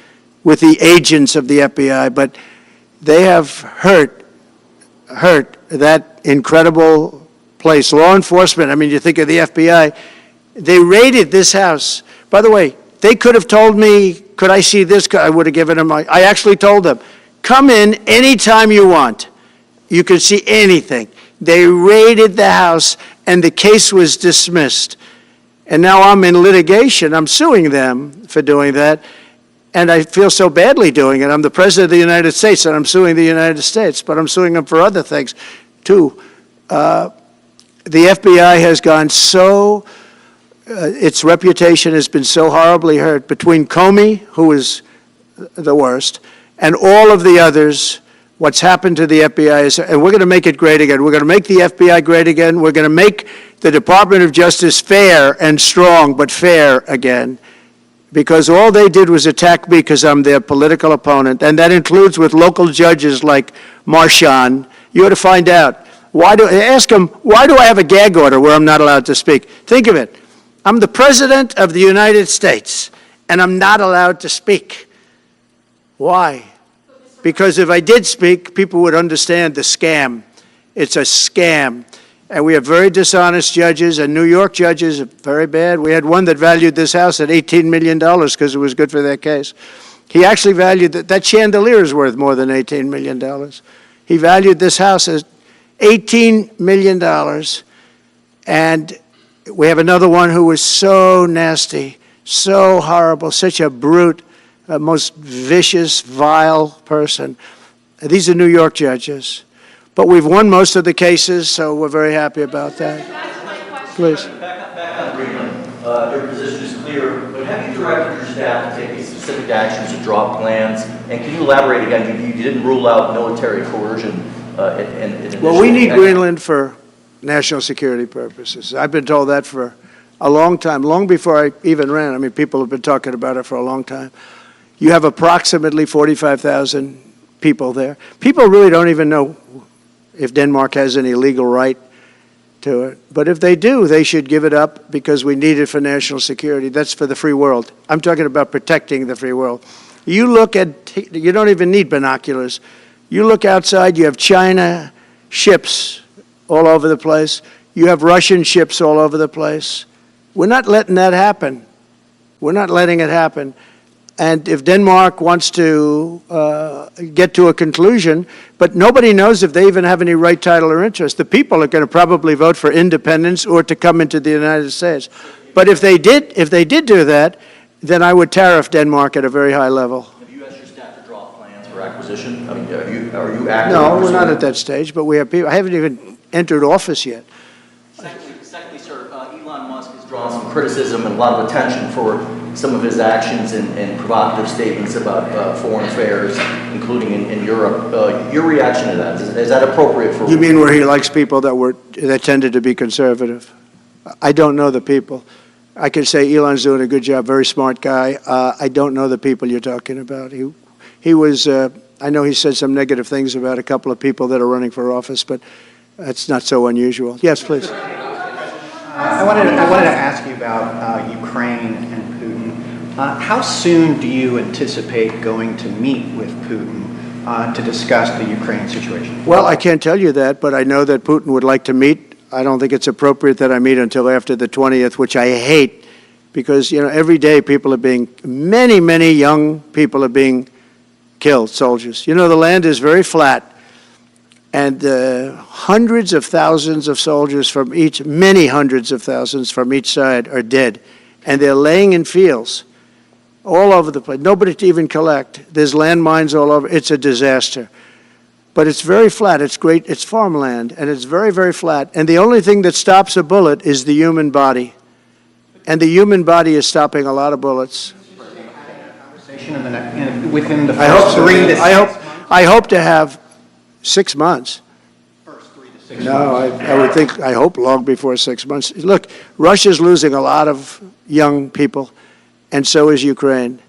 S20: with the agents of the FBI, but they have hurt that incredible place. Law enforcement, you think of the FBI, they raided this house. By the way, they could have told me, could I see this? I would have given them, I actually told them, come in anytime you want. You can see anything. They raided the house, and the case was dismissed. And now I'm in litigation. I'm suing them for doing that. And I feel so badly doing it. I'm the President of the United States, and I'm suing the United States. But I'm suing them for other things, too. The FBI has gone so, its reputation has been so horribly hurt. Between Comey, who is the worst, and all of the others, what's happened to the FBI is, and we're going to make it great again. We're going to make the FBI great again. We're going to make the Department of Justice fair and strong, but fair again. Because all they did was attack me because I'm their political opponent, and that includes with local judges like Marchand. You ought to find out. Ask them, why do I have a gag order where I'm not allowed to speak? Think of it. I'm the President of the United States, and I'm not allowed to speak. Why? because if I did speak, people would understand the scam. It's a scam. And we have very dishonest judges, and New York judges are very bad. We had one that valued this house at $18 million because it was good for their case. He actually valued that chandelier is worth more than $18 million. He valued this house as $18 million. And we have another one who was so nasty, so horrible, such a brute, most vicious, vile person. These are New York judges. But we've won most of the cases, so we're very happy about that. Please.
S8: Back on Greenland, your position is clear, but have you directed your staff to take these specific actions to draw plans? And can you elaborate again? You didn't rule out military coercion.
S20: Well, we need Greenland for national security purposes. I've been told that for a long time, long before I even ran. I mean, people have been talking about it for a long time. You have approximately 45,000 people there. People really don't even know if Denmark has any legal right to it. But if they do, they should give it up because we need it for national security. That's for the free world. I'm talking about protecting the free world. You look at, you don't even need binoculars. You look outside, you have China ships all over the place. You have Russian ships all over the place. We're not letting that happen. We're not letting it happen. And if Denmark wants to get to a conclusion, but nobody knows if they even have any right, title, or interest. The people are going to probably vote for independence or to come into the United States. But if they did do that, then I would tariff Denmark at a very high level.
S8: Have you asked your staff to draw plans for acquisition? I mean, are you active?
S20: No, we're not at that stage, but we have people. I haven't even entered office yet.
S8: Secondly, sir, Elon Musk has drawn some criticism and a lot of attention for some of his actions and provocative statements about foreign affairs, including in Europe. Your reaction to that, is that appropriate for...
S20: You mean where he likes people that tended to be conservative? I don't know the people. I can say Elon's doing a good job, very smart guy. I don't know the people you're talking about. He was, I know he said some negative things about a couple of people that are running for office, but that's not so unusual. Yes, please.
S22: I wanted to ask you about Ukraine and Putin. How soon do you anticipate going to meet with Putin to discuss the Ukraine situation?
S20: Well, I can't tell you that, but I know that Putin would like to meet. I don't think it's appropriate that I meet until after the 20th, which I hate, because, you know, every day people are being, many young people are being killed, soldiers. You know, the land is very flat, and hundreds of thousands of soldiers from each, many hundreds of thousands from each side are dead, and they're laying in fields all over the place. Nobody to even collect. There's landmines all over. It's a disaster. But it's very flat. It's great. It's farmland, and it's very, very flat. And the only thing that stops a bullet is the human body. And the human body is stopping a lot of bullets.
S22: Within the
S20: I hope
S22: first
S20: so.
S22: 3 to 6 months?
S20: I hope to have 6 months.
S22: First 3 to 6
S20: No,
S22: months.
S20: I would think, I hope long before 6 months. Look, Russia's losing a lot of young people, and so is Ukraine.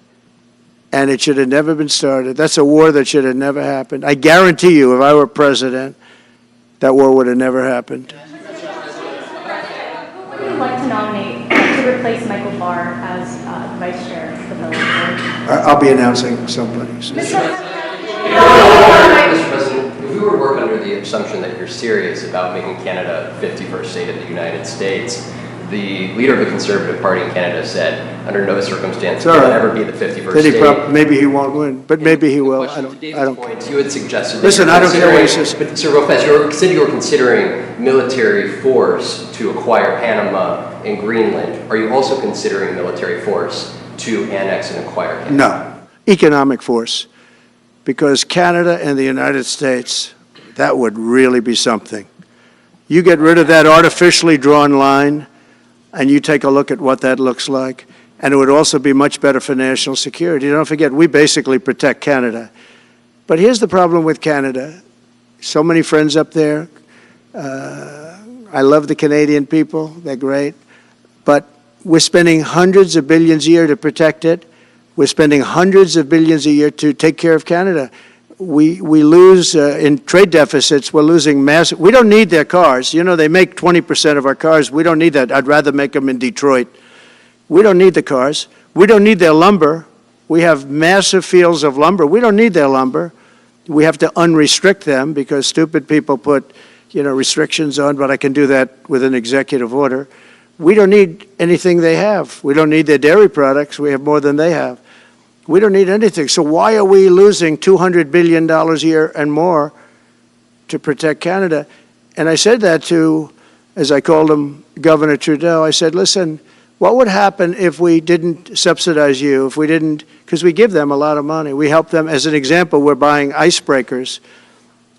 S20: And it should have never been started. That's a war that should have never happened. I guarantee you, if I were president, that war would have never happened.
S10: Who would you like to nominate to replace Michael Barr as vice chair of the Village Board?
S20: I'll be announcing somebody.
S23: Mr. President, if we were to work under the assumption that you're serious about making Canada 51st state of the United States, the leader of the Conservative Party in Canada said, under no circumstance will it ever be the 51st state.
S20: Maybe he won't win, but maybe he will. I don't care.
S23: You had suggested.
S20: Listen, I don't care what he says.
S23: But Sir Lopez, you said you were considering military force to acquire Panama and Greenland. Are you also considering military force to annex and acquire Canada?
S20: No, economic force, because Canada and the United States, that would really be something. You get rid of that artificially drawn line, and you take a look at what that looks like, and it would also be much better for national security. Don't forget, we basically protect Canada. But here's the problem with Canada. So many friends up there. I love the Canadian people. They're great. But we're spending hundreds of billions a year to protect it. We're spending hundreds of billions a year to take care of Canada. We lose in trade deficits. We're losing massive. We don't need their cars. You know, they make 20% of our cars. We don't need that. I'd rather make them in Detroit. We don't need the cars. We don't need their lumber. We have massive fields of lumber. We don't need their lumber. We have to unrestrict them because stupid people put, restrictions on, but I can do that with an executive order. We don't need anything they have. We don't need their dairy products. We have more than they have. We don't need anything. So why are we losing $200 billion a year and more to protect Canada? And I said that to, as I called him, Governor Trudeau. I said, listen, what would happen if we didn't subsidize you, if we didn't, because we give them a lot of money. We help them. As an example, we're buying icebreakers,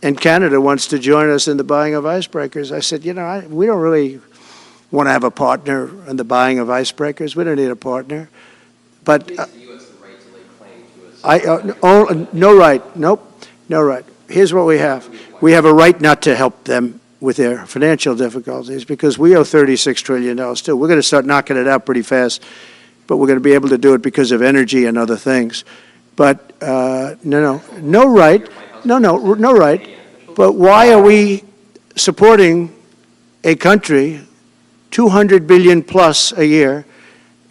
S20: and Canada wants to join us in the buying of icebreakers. I said, we don't really want to have a partner in the buying of icebreakers. We don't need a partner. But no right. Nope, no right. Here's what we have. We have a right not to help them with their financial difficulties because we owe $36 trillion too. We're going to start knocking it out pretty fast, but we're going to be able to do it because of energy and other things. But no right. No right. But why are we supporting a country, $200 billion plus a year?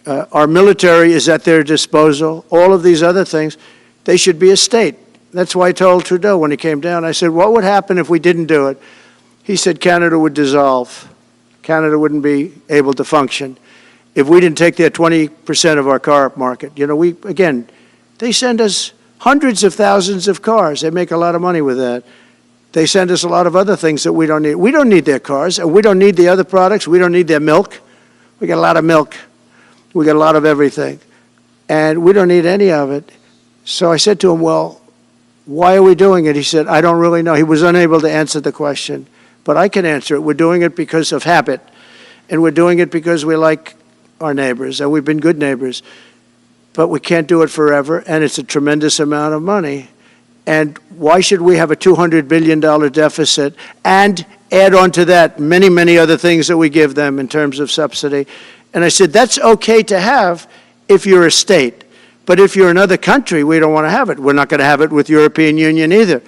S20: Our military is at their disposal. All of these other things, they should be a state. That's why I told Trudeau when he came down, I said, what would happen if we didn't do it? He said Canada would dissolve. Canada wouldn't be able to function if we didn't take their 20% of our car market. They send us hundreds of thousands of cars. They make a lot of money with that. They send us a lot of other things that we don't need. We don't need their cars, and we don't need the other products. We don't need their milk. We got a lot of milk. We got a lot of everything, and we don't need any of it. So I said to him, well, why are we doing it? He said, I don't really know. He was unable to answer the question, but I can answer it. We're doing it because of habit, and we're doing it because we like our neighbors, and we've been good neighbors, but we can't do it forever, and it's a tremendous amount of money. And why should we have a $200 billion deficit and add on to that many, many other things that we give them in terms of subsidy? And I said, that's okay to have if you're a state. But if you're another country, we don't want to have it. We're not going to have it with European Union either.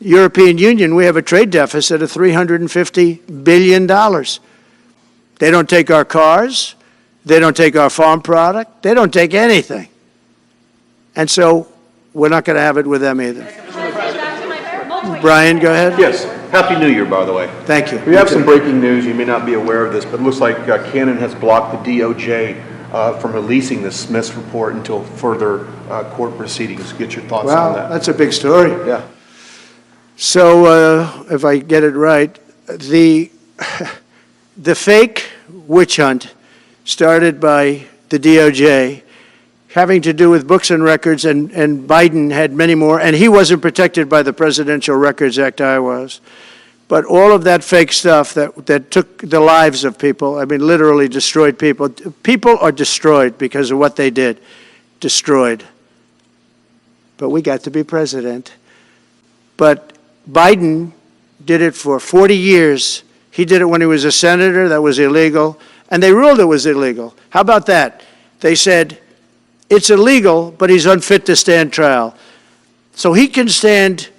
S20: European Union, we have a trade deficit of $350 billion. They don't take our cars. They don't take our farm product. They don't take anything. And so we're not going to have it with them either. Brian, go ahead.
S2: Yes. Happy New Year, by the way.
S20: Thank you.
S2: We have some breaking news. You may not be aware of this, but it looks like Canon has blocked the DOJ from releasing the Smith's report until further court proceedings. Get your thoughts on that.
S20: That's a big story.
S2: Yeah.
S20: So if I get it right, the fake witch hunt started by the DOJ having to do with books and records, and Biden had many more, and he wasn't protected by the Presidential Records Act, I was. But all of that fake stuff that took the lives of people, I mean, literally destroyed people. People are destroyed because of what they did. Destroyed. But we got to be president. But Biden did it for 40 years. He did it when he was a senator. That was illegal. And they ruled it was illegal. How about that? They said, it's illegal, but he's unfit to stand trial. So he can stand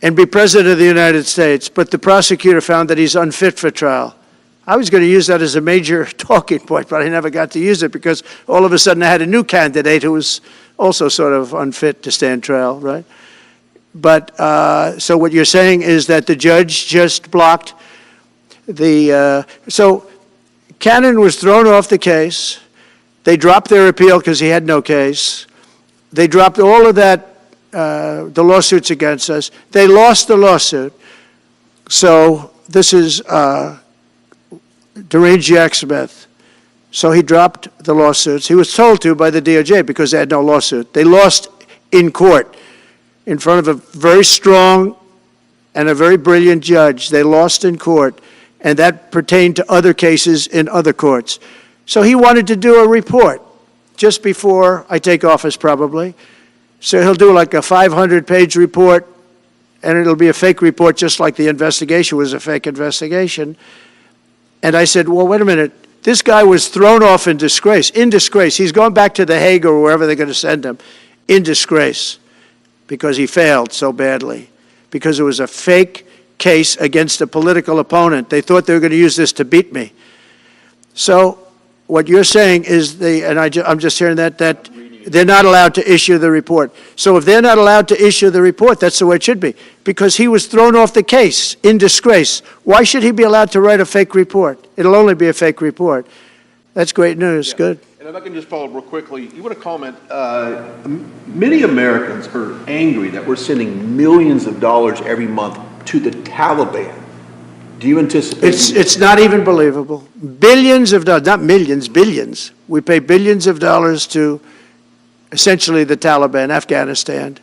S20: and be president of the United States, but the prosecutor found that he's unfit for trial. I was going to use that as a major talking point, but I never got to use it because all of a sudden I had a new candidate who was also sort of unfit to stand trial, right? But so what you're saying is that the judge just blocked the, so Cannon was thrown off the case. They dropped their appeal because he had no case. They dropped all of that, the lawsuits against us. They lost the lawsuit. So this is Doreen Jack Smith. So he dropped the lawsuits. He was told to by the DOJ because they had no lawsuit. They lost in court in front of a very strong and a very brilliant judge. They lost in court, and that pertained to other cases in other courts. So he wanted to do a report just before I take office, probably. So he'll do like a 500-page report, and it'll be a fake report just like the investigation was a fake investigation. And I said, well, wait a minute. This guy was thrown off in disgrace. In disgrace. He's going back to The Hague or wherever they're going to send him. In disgrace. Because he failed so badly. Because it was a fake case against a political opponent. They thought they were going to use this to beat me. So what you're saying is, and I'm just hearing that they're not allowed to issue the report. So if they're not allowed to issue the report, that's the way it should be. Because he was thrown off the case in disgrace. Why should he be allowed to write a fake report? It'll only be a fake report. That's great news. Good.
S2: And if I can just follow real quickly, you want to comment, many Americans are angry that we're sending millions of dollars every month to the Taliban. Do you anticipate?
S20: It's not even believable. Billions of dollars, not millions, billions. We pay billions of dollars to essentially the Taliban, Afghanistan,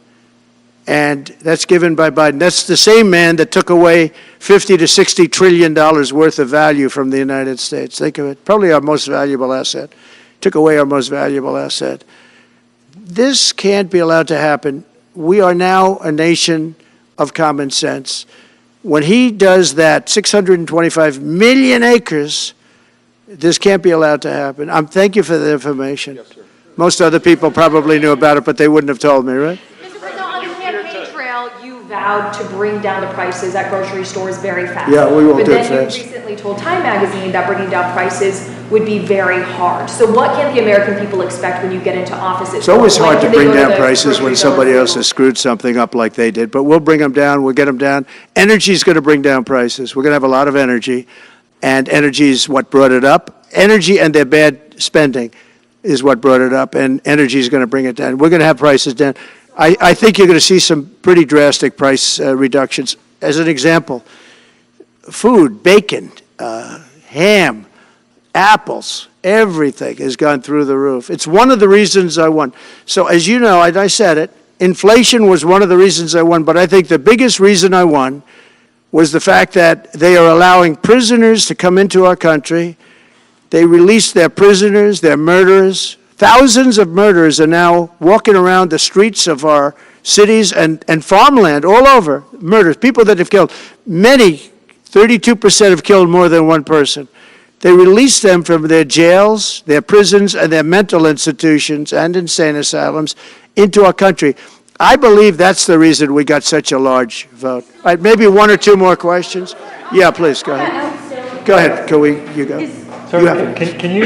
S20: and that's given by Biden. That's the same man that took away $50 to $60 trillion worth of value from the United States. Think of it, probably our most valuable asset. Took away our most valuable asset. This can't be allowed to happen. We are now a nation of common sense. When he does that, 625 million acres, this can't be allowed to happen. Thank you for the information.
S1: Yes, sir.
S20: Most other people probably knew about it, but they wouldn't have told me, right?
S10: Mr. President, on the campaign trail, you vowed to bring down the prices at grocery stores very fast.
S20: Yeah, we won't do it
S10: But then
S20: fast.
S10: you recently told Time Magazine that bringing down prices would be very hard. So what can the American people expect when you get into office?
S20: It's always hard to bring down prices when
S10: grocery
S20: somebody
S10: store
S20: else has screwed something up like they did, but we'll bring them down, we'll get them down. Energy is going to bring down prices. We're going to have a lot of energy, and energy is what brought it up. Energy and their bad spending is what brought it up, and energy is going to bring it down. We're going to have prices down. I think you're going to see some pretty drastic price reductions. As an example, food, bacon, ham, apples, everything has gone through the roof. It's one of the reasons I won. So as you know, I said it, inflation was one of the reasons I won, but I think the biggest reason I won was the fact that they are allowing prisoners to come into our country. They released their prisoners, their murderers. Thousands of murderers are now walking around the streets of our cities and farmland all over. Murders, people that have killed. Many, 32% have killed more than one person. They released them from their jails, their prisons, and their mental institutions and insane asylums into our country. I believe that's the reason we got such a large vote. All right, maybe one or two more questions. Yeah, please, go ahead. Go ahead, you go.
S4: So can you,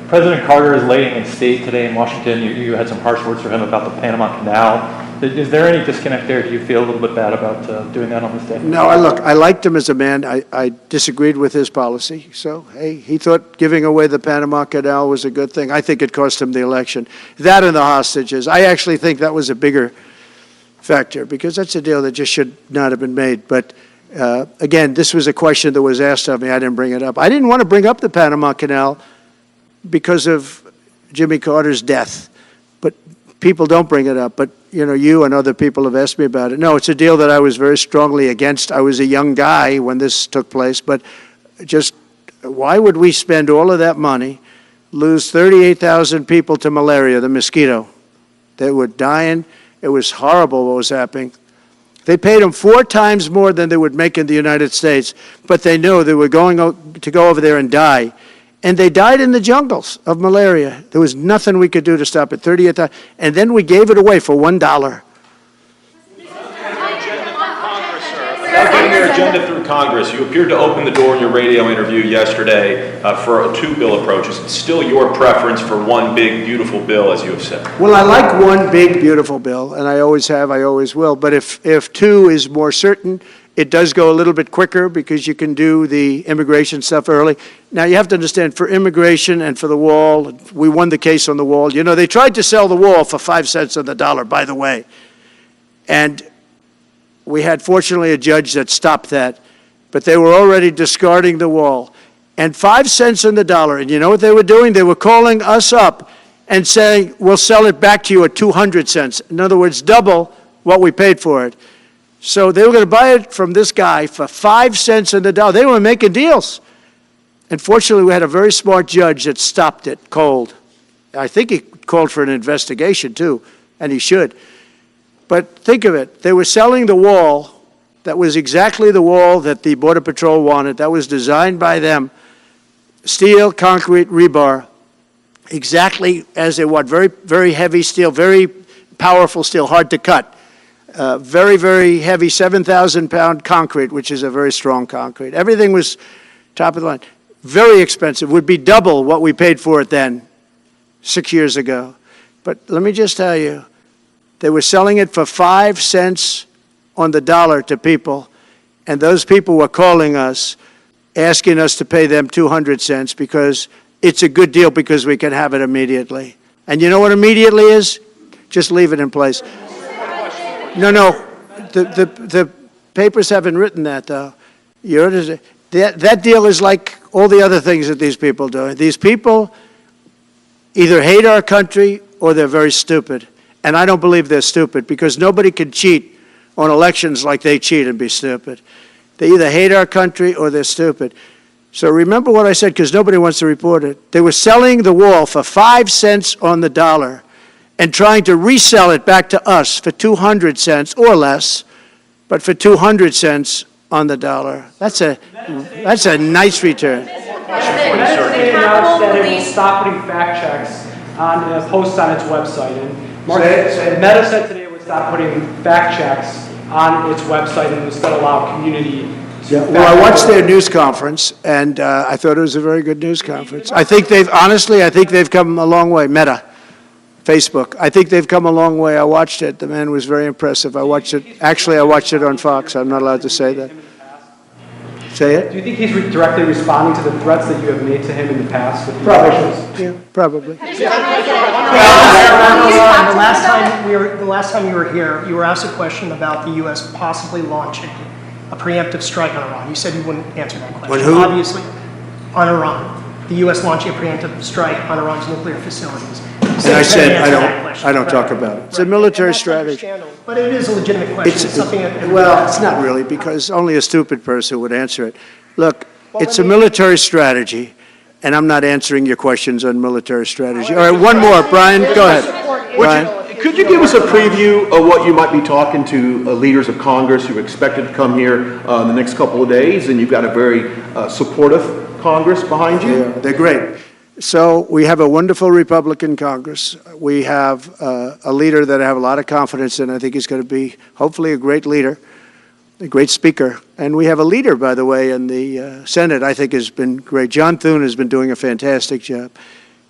S4: President Carter is laying in state today in Washington. You had some harsh words for him about the Panama Canal. Is there any disconnect there? Do you feel a little bit bad about doing that on this day?
S20: No, I liked him as a man. I disagreed with his policy. So, hey, he thought giving away the Panama Canal was a good thing. I think it cost him the election. That and the hostages. I actually think that was a bigger factor because that's a deal that just should not have been made. But again, this was a question that was asked of me. I didn't bring it up. I didn't want to bring up the Panama Canal because of Jimmy Carter's death. But people don't bring it up. But, you know, you and other people have asked me about it. No, it's a deal that I was very strongly against. I was a young guy when this took place. But just why would we spend all of that money, lose 38,000 people to malaria, the mosquito? They were dying. It was horrible what was happening. They paid them 4 times more than they would make in the United States, but they knew they were going to go over there and die. And they died in the jungles of malaria. There was nothing we could do to stop it. 38,000, and then we gave it away for $1.
S3: Without getting your agenda through Congress, you appeared to open the door in your radio interview yesterday for 2 bill approaches. It's still your preference for one big, beautiful bill, as you have said.
S20: Well, I like one big, beautiful bill, and I always have, I always will. But if 2 is more certain, it does go a little bit quicker because you can do the immigration stuff early. Now, you have to understand, for immigration and for the wall, we won the case on the wall. You know, they tried to sell the wall for 5 cents on the dollar, by the way. And we had, fortunately, a judge that stopped that. But they were already discarding the wall. And 5 cents on the dollar. And you know what they were doing? They were calling us up and saying, we'll sell it back to you at 200 cents. In other words, double what we paid for it. So they were going to buy it from this guy for 5 cents on the dollar. They were making deals. And fortunately, we had a very smart judge that stopped it cold. I think he called for an investigation, too, and he should. But think of it. They were selling the wall that was exactly the wall that the Border Patrol wanted. That was designed by them. Steel, concrete, rebar, exactly as they want. Very, very heavy steel, very powerful steel, hard to cut. Very, very heavy 7,000-pound concrete, which is a very strong concrete. Everything was top of the line. Very expensive. Would be double what we paid for it then, 6 years ago. But let me just tell you, they were selling it for 5 cents on the dollar to people, and those people were calling us, asking us to pay them 200 cents because it's a good deal because we can have it immediately. And you know what immediately is? Just leave it in place. No, the papers haven't written that, though. That deal is like all the other things that these people do. These people either hate our country or they're very stupid. And I don't believe they're stupid because nobody can cheat on elections like they cheat and be stupid. They either hate our country or they're stupid. So remember what I said, because nobody wants to report it. They were selling the wall for 5 cents on the dollar and trying to resell it back to us for 200 cents or less, but for 200 cents on the dollar. That's a nice return.
S5: Meta announced that it will stop putting fact checks on posts on its website. And Meta said today it would stop putting fact checks on its website and instead allow community.
S20: Well, I watched their news conference, and I thought it was a very good news conference. I think they've come a long way. Meta, Facebook. I think they've come a long way. I watched it. The man was very impressive. I watched it. Actually, I watched it on Fox. I'm not allowed to say that. Say it?
S5: Do you think he's directly responding to the threats that you have made to him in the past?
S20: Probably. Yeah, probably.
S9: The last time you were here, you were asked a question about the U.S. possibly launching a preemptive strike on Iran. You said you wouldn't answer that question.
S20: On who?
S9: Obviously, on Iran. The U.S. launching a preemptive strike on Iran's nuclear facilities.
S20: And I said, I don't talk about it. It's a military strategy.
S9: But it is a legitimate question.
S20: It's not really, because only a stupid person would answer it. Look, it's a military strategy, and I'm not answering your questions on military strategy. All right, one more. Brian, go ahead. Brian.
S2: Could you give us a preview of what you might be talking to leaders of Congress who are expected to come here in the next couple of days? And you've got a very supportive Congress behind you.
S20: Yeah, they're great. So we have a wonderful Republican Congress. We have a leader that I have a lot of confidence in. I think he's going to be hopefully a great leader, a great speaker. And we have a leader, by the way, in the Senate I think has been great. John Thune has been doing a fantastic job.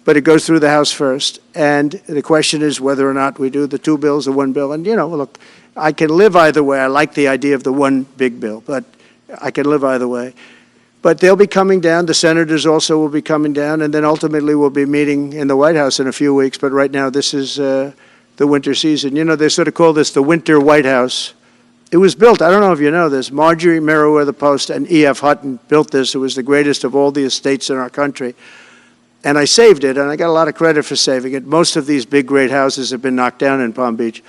S20: But it goes through the House first. And the question is whether or not we do the 2 bills or 1 bill. And, look, I can live either way. I like the idea of the one big bill, but I can live either way. But they'll be coming down. The senators also will be coming down. And then ultimately we'll be meeting in the White House in a few weeks. But right now this is the winter season. They sort of call this the winter White House. It was built, I don't know if you know this, Marjorie Meriwether Post and E.F. Hutton built this. It was the greatest of all the estates in our country. And I saved it, and I got a lot of credit for saving it. Most of these big, great houses have been knocked down in Palm Beach,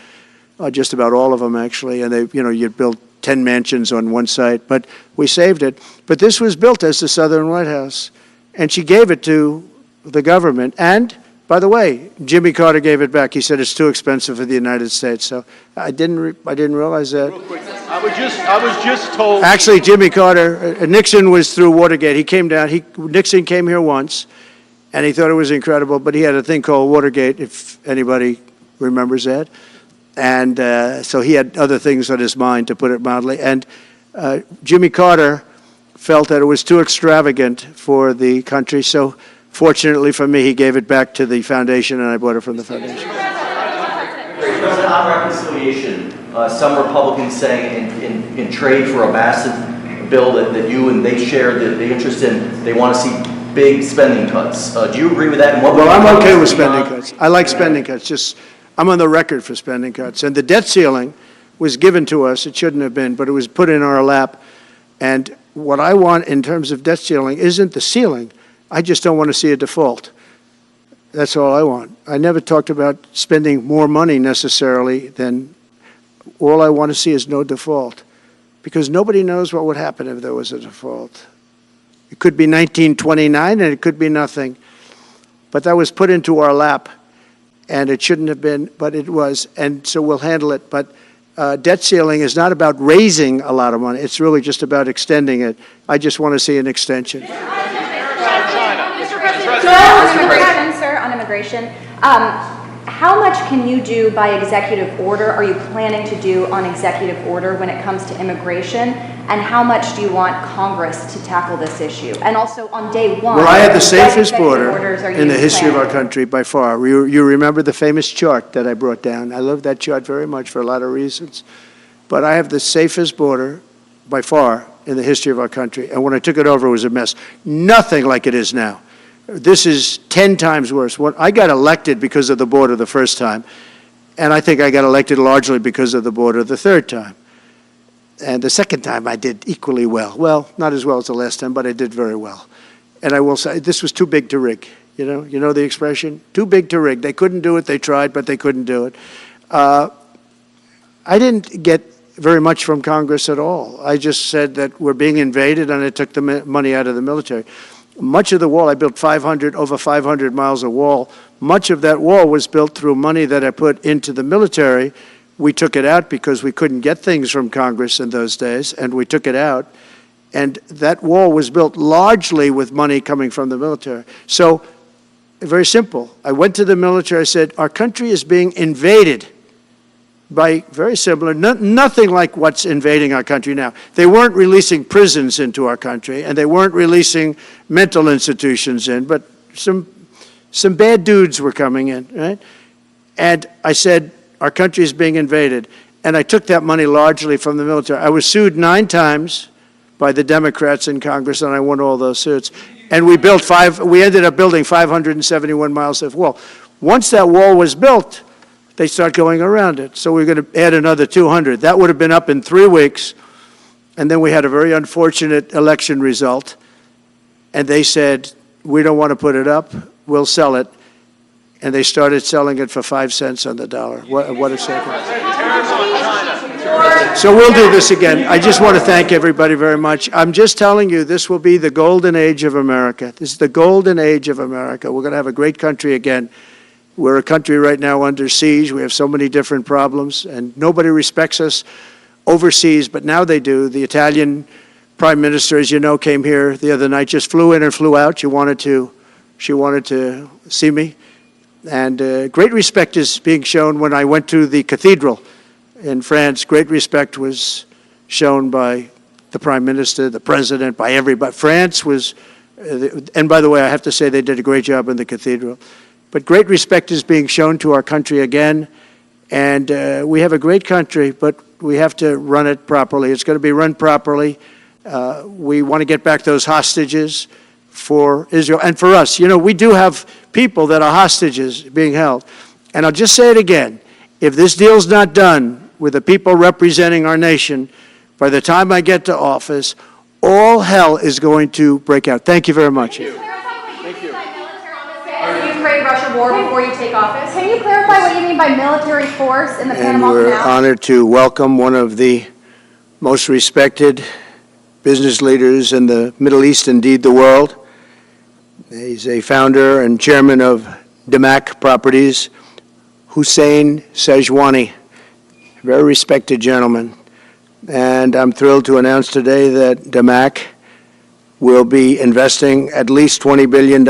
S20: just about all of them, actually. And you'd build 10 mansions on one site, but we saved it. But this was built as the Southern White House, and she gave it to the government. And, by the way, Jimmy Carter gave it back. He said it's too expensive for the United States. So I didn't realize that.
S2: Real quick, I was just told.
S20: Actually, Jimmy Carter, Nixon was through Watergate. He came down. Nixon came here once, and he thought it was incredible. But he had a thing called Watergate, if anybody remembers that. And so he had other things on his mind, to put it mildly. And Jimmy Carter felt that it was too extravagant for the country. So fortunately for me, he gave it back to the foundation, and I bought it from the foundation.
S8: On reconciliation, some Republicans saying in trade for a massive bill that you and they share the interest in, they want to see big spending cuts. Do you agree with that? And
S20: Well, I'm okay with spending cuts. I like spending cuts. I'm on the record for spending cuts. And the debt ceiling was given to us. It shouldn't have been, but it was put in our lap. And what I want in terms of debt ceiling isn't the ceiling. I just don't want to see a default. That's all I want. I never talked about spending more money necessarily than all I want to see is no default. Because nobody knows what would happen if there was a default. It could be 1929 and it could be nothing. But that was put into our lap. And it shouldn't have been, but it was, and so we'll handle it. But debt ceiling is not about raising a lot of money. It's really just about extending it. I just want to see an extension.
S10: Mr. President, sir, on immigration, How much can you do by executive order, are you planning to do on executive order when it comes to immigration? And how much do you want Congress to tackle this issue? And also on day one,
S20: Well, I had the
S10: what
S20: safest
S10: executive
S20: border
S10: orders are
S20: in the
S10: you
S20: history of our
S10: planning?
S20: country by far. You remember the famous chart that I brought down. I love that chart very much for a lot of reasons. But I have the safest border by far in the history of our country. And when I took it over, it was a mess. Nothing like it is now. This is 10 times worse. I got elected because of the border the first time, and I think I got elected largely because of the border the third time. And the second time I did equally well. Well, not as well as the last time, but I did very well. And I will say, this was too big to rig. You know the expression? Too big to rig. They couldn't do it. They tried, but they couldn't do it. I didn't get very much from Congress at all. I just said that we're being invaded, and I took the money out of the military. Much of the wall, I built over 500 miles of wall. Much of that wall was built through money that I put into the military. We took it out because we couldn't get things from Congress in those days, and we took it out. And that wall was built largely with money coming from the military. So, very simple. I went to the military, I said, our country is being invaded by very similar, nothing like what's invading our country now. They weren't releasing prisons into our country, and they weren't releasing mental institutions in, but some bad dudes were coming in, right? And I said, our country is being invaded. And I took that money largely from the military. I was sued 9 times by the Democrats in Congress, and I won all those suits. And we ended up building 571 miles of wall. Once that wall was built, they start going around it. So we're going to add another 200. That would have been up in 3 weeks. And then we had a very unfortunate election result. And they said, we don't want to put it up. We'll sell it. And they started selling it for 5 cents on the dollar. What a second. So we'll do this again. I just want to thank everybody very much. I'm just telling you, this will be the golden age of America. This is the golden age of America. We're going to have a great country again. We're a country right now under siege. We have so many different problems, and nobody respects us overseas, but now they do. The Italian prime minister, as you know, came here the other night, just flew in and flew out. She wanted to see me. And great respect is being shown when I went to the cathedral in France. Great respect was shown by the prime minister, the president, by everybody. France was, and by the way, I have to say they did a great job in the cathedral. But great respect is being shown to our country again, and we have a great country, but we have to run it properly. It's going to be run properly. We want to get back those hostages for Israel and for us. You know, we do have people that are hostages being held. And I'll just say it again. If this deal's not done with the people representing our nation, by the time I get to office, all hell is going to break out. Thank you very much.
S10: Ukraine-Russia war before you take office. Can you clarify what you mean by military force in the Panama Canal?
S20: And we're honored to welcome one of the most respected business leaders in the Middle East, indeed the world. He's a founder and chairman of Damac Properties, Hussein Sejwani, very respected gentleman. And I'm thrilled to announce today that Damac will be investing at least $20 billion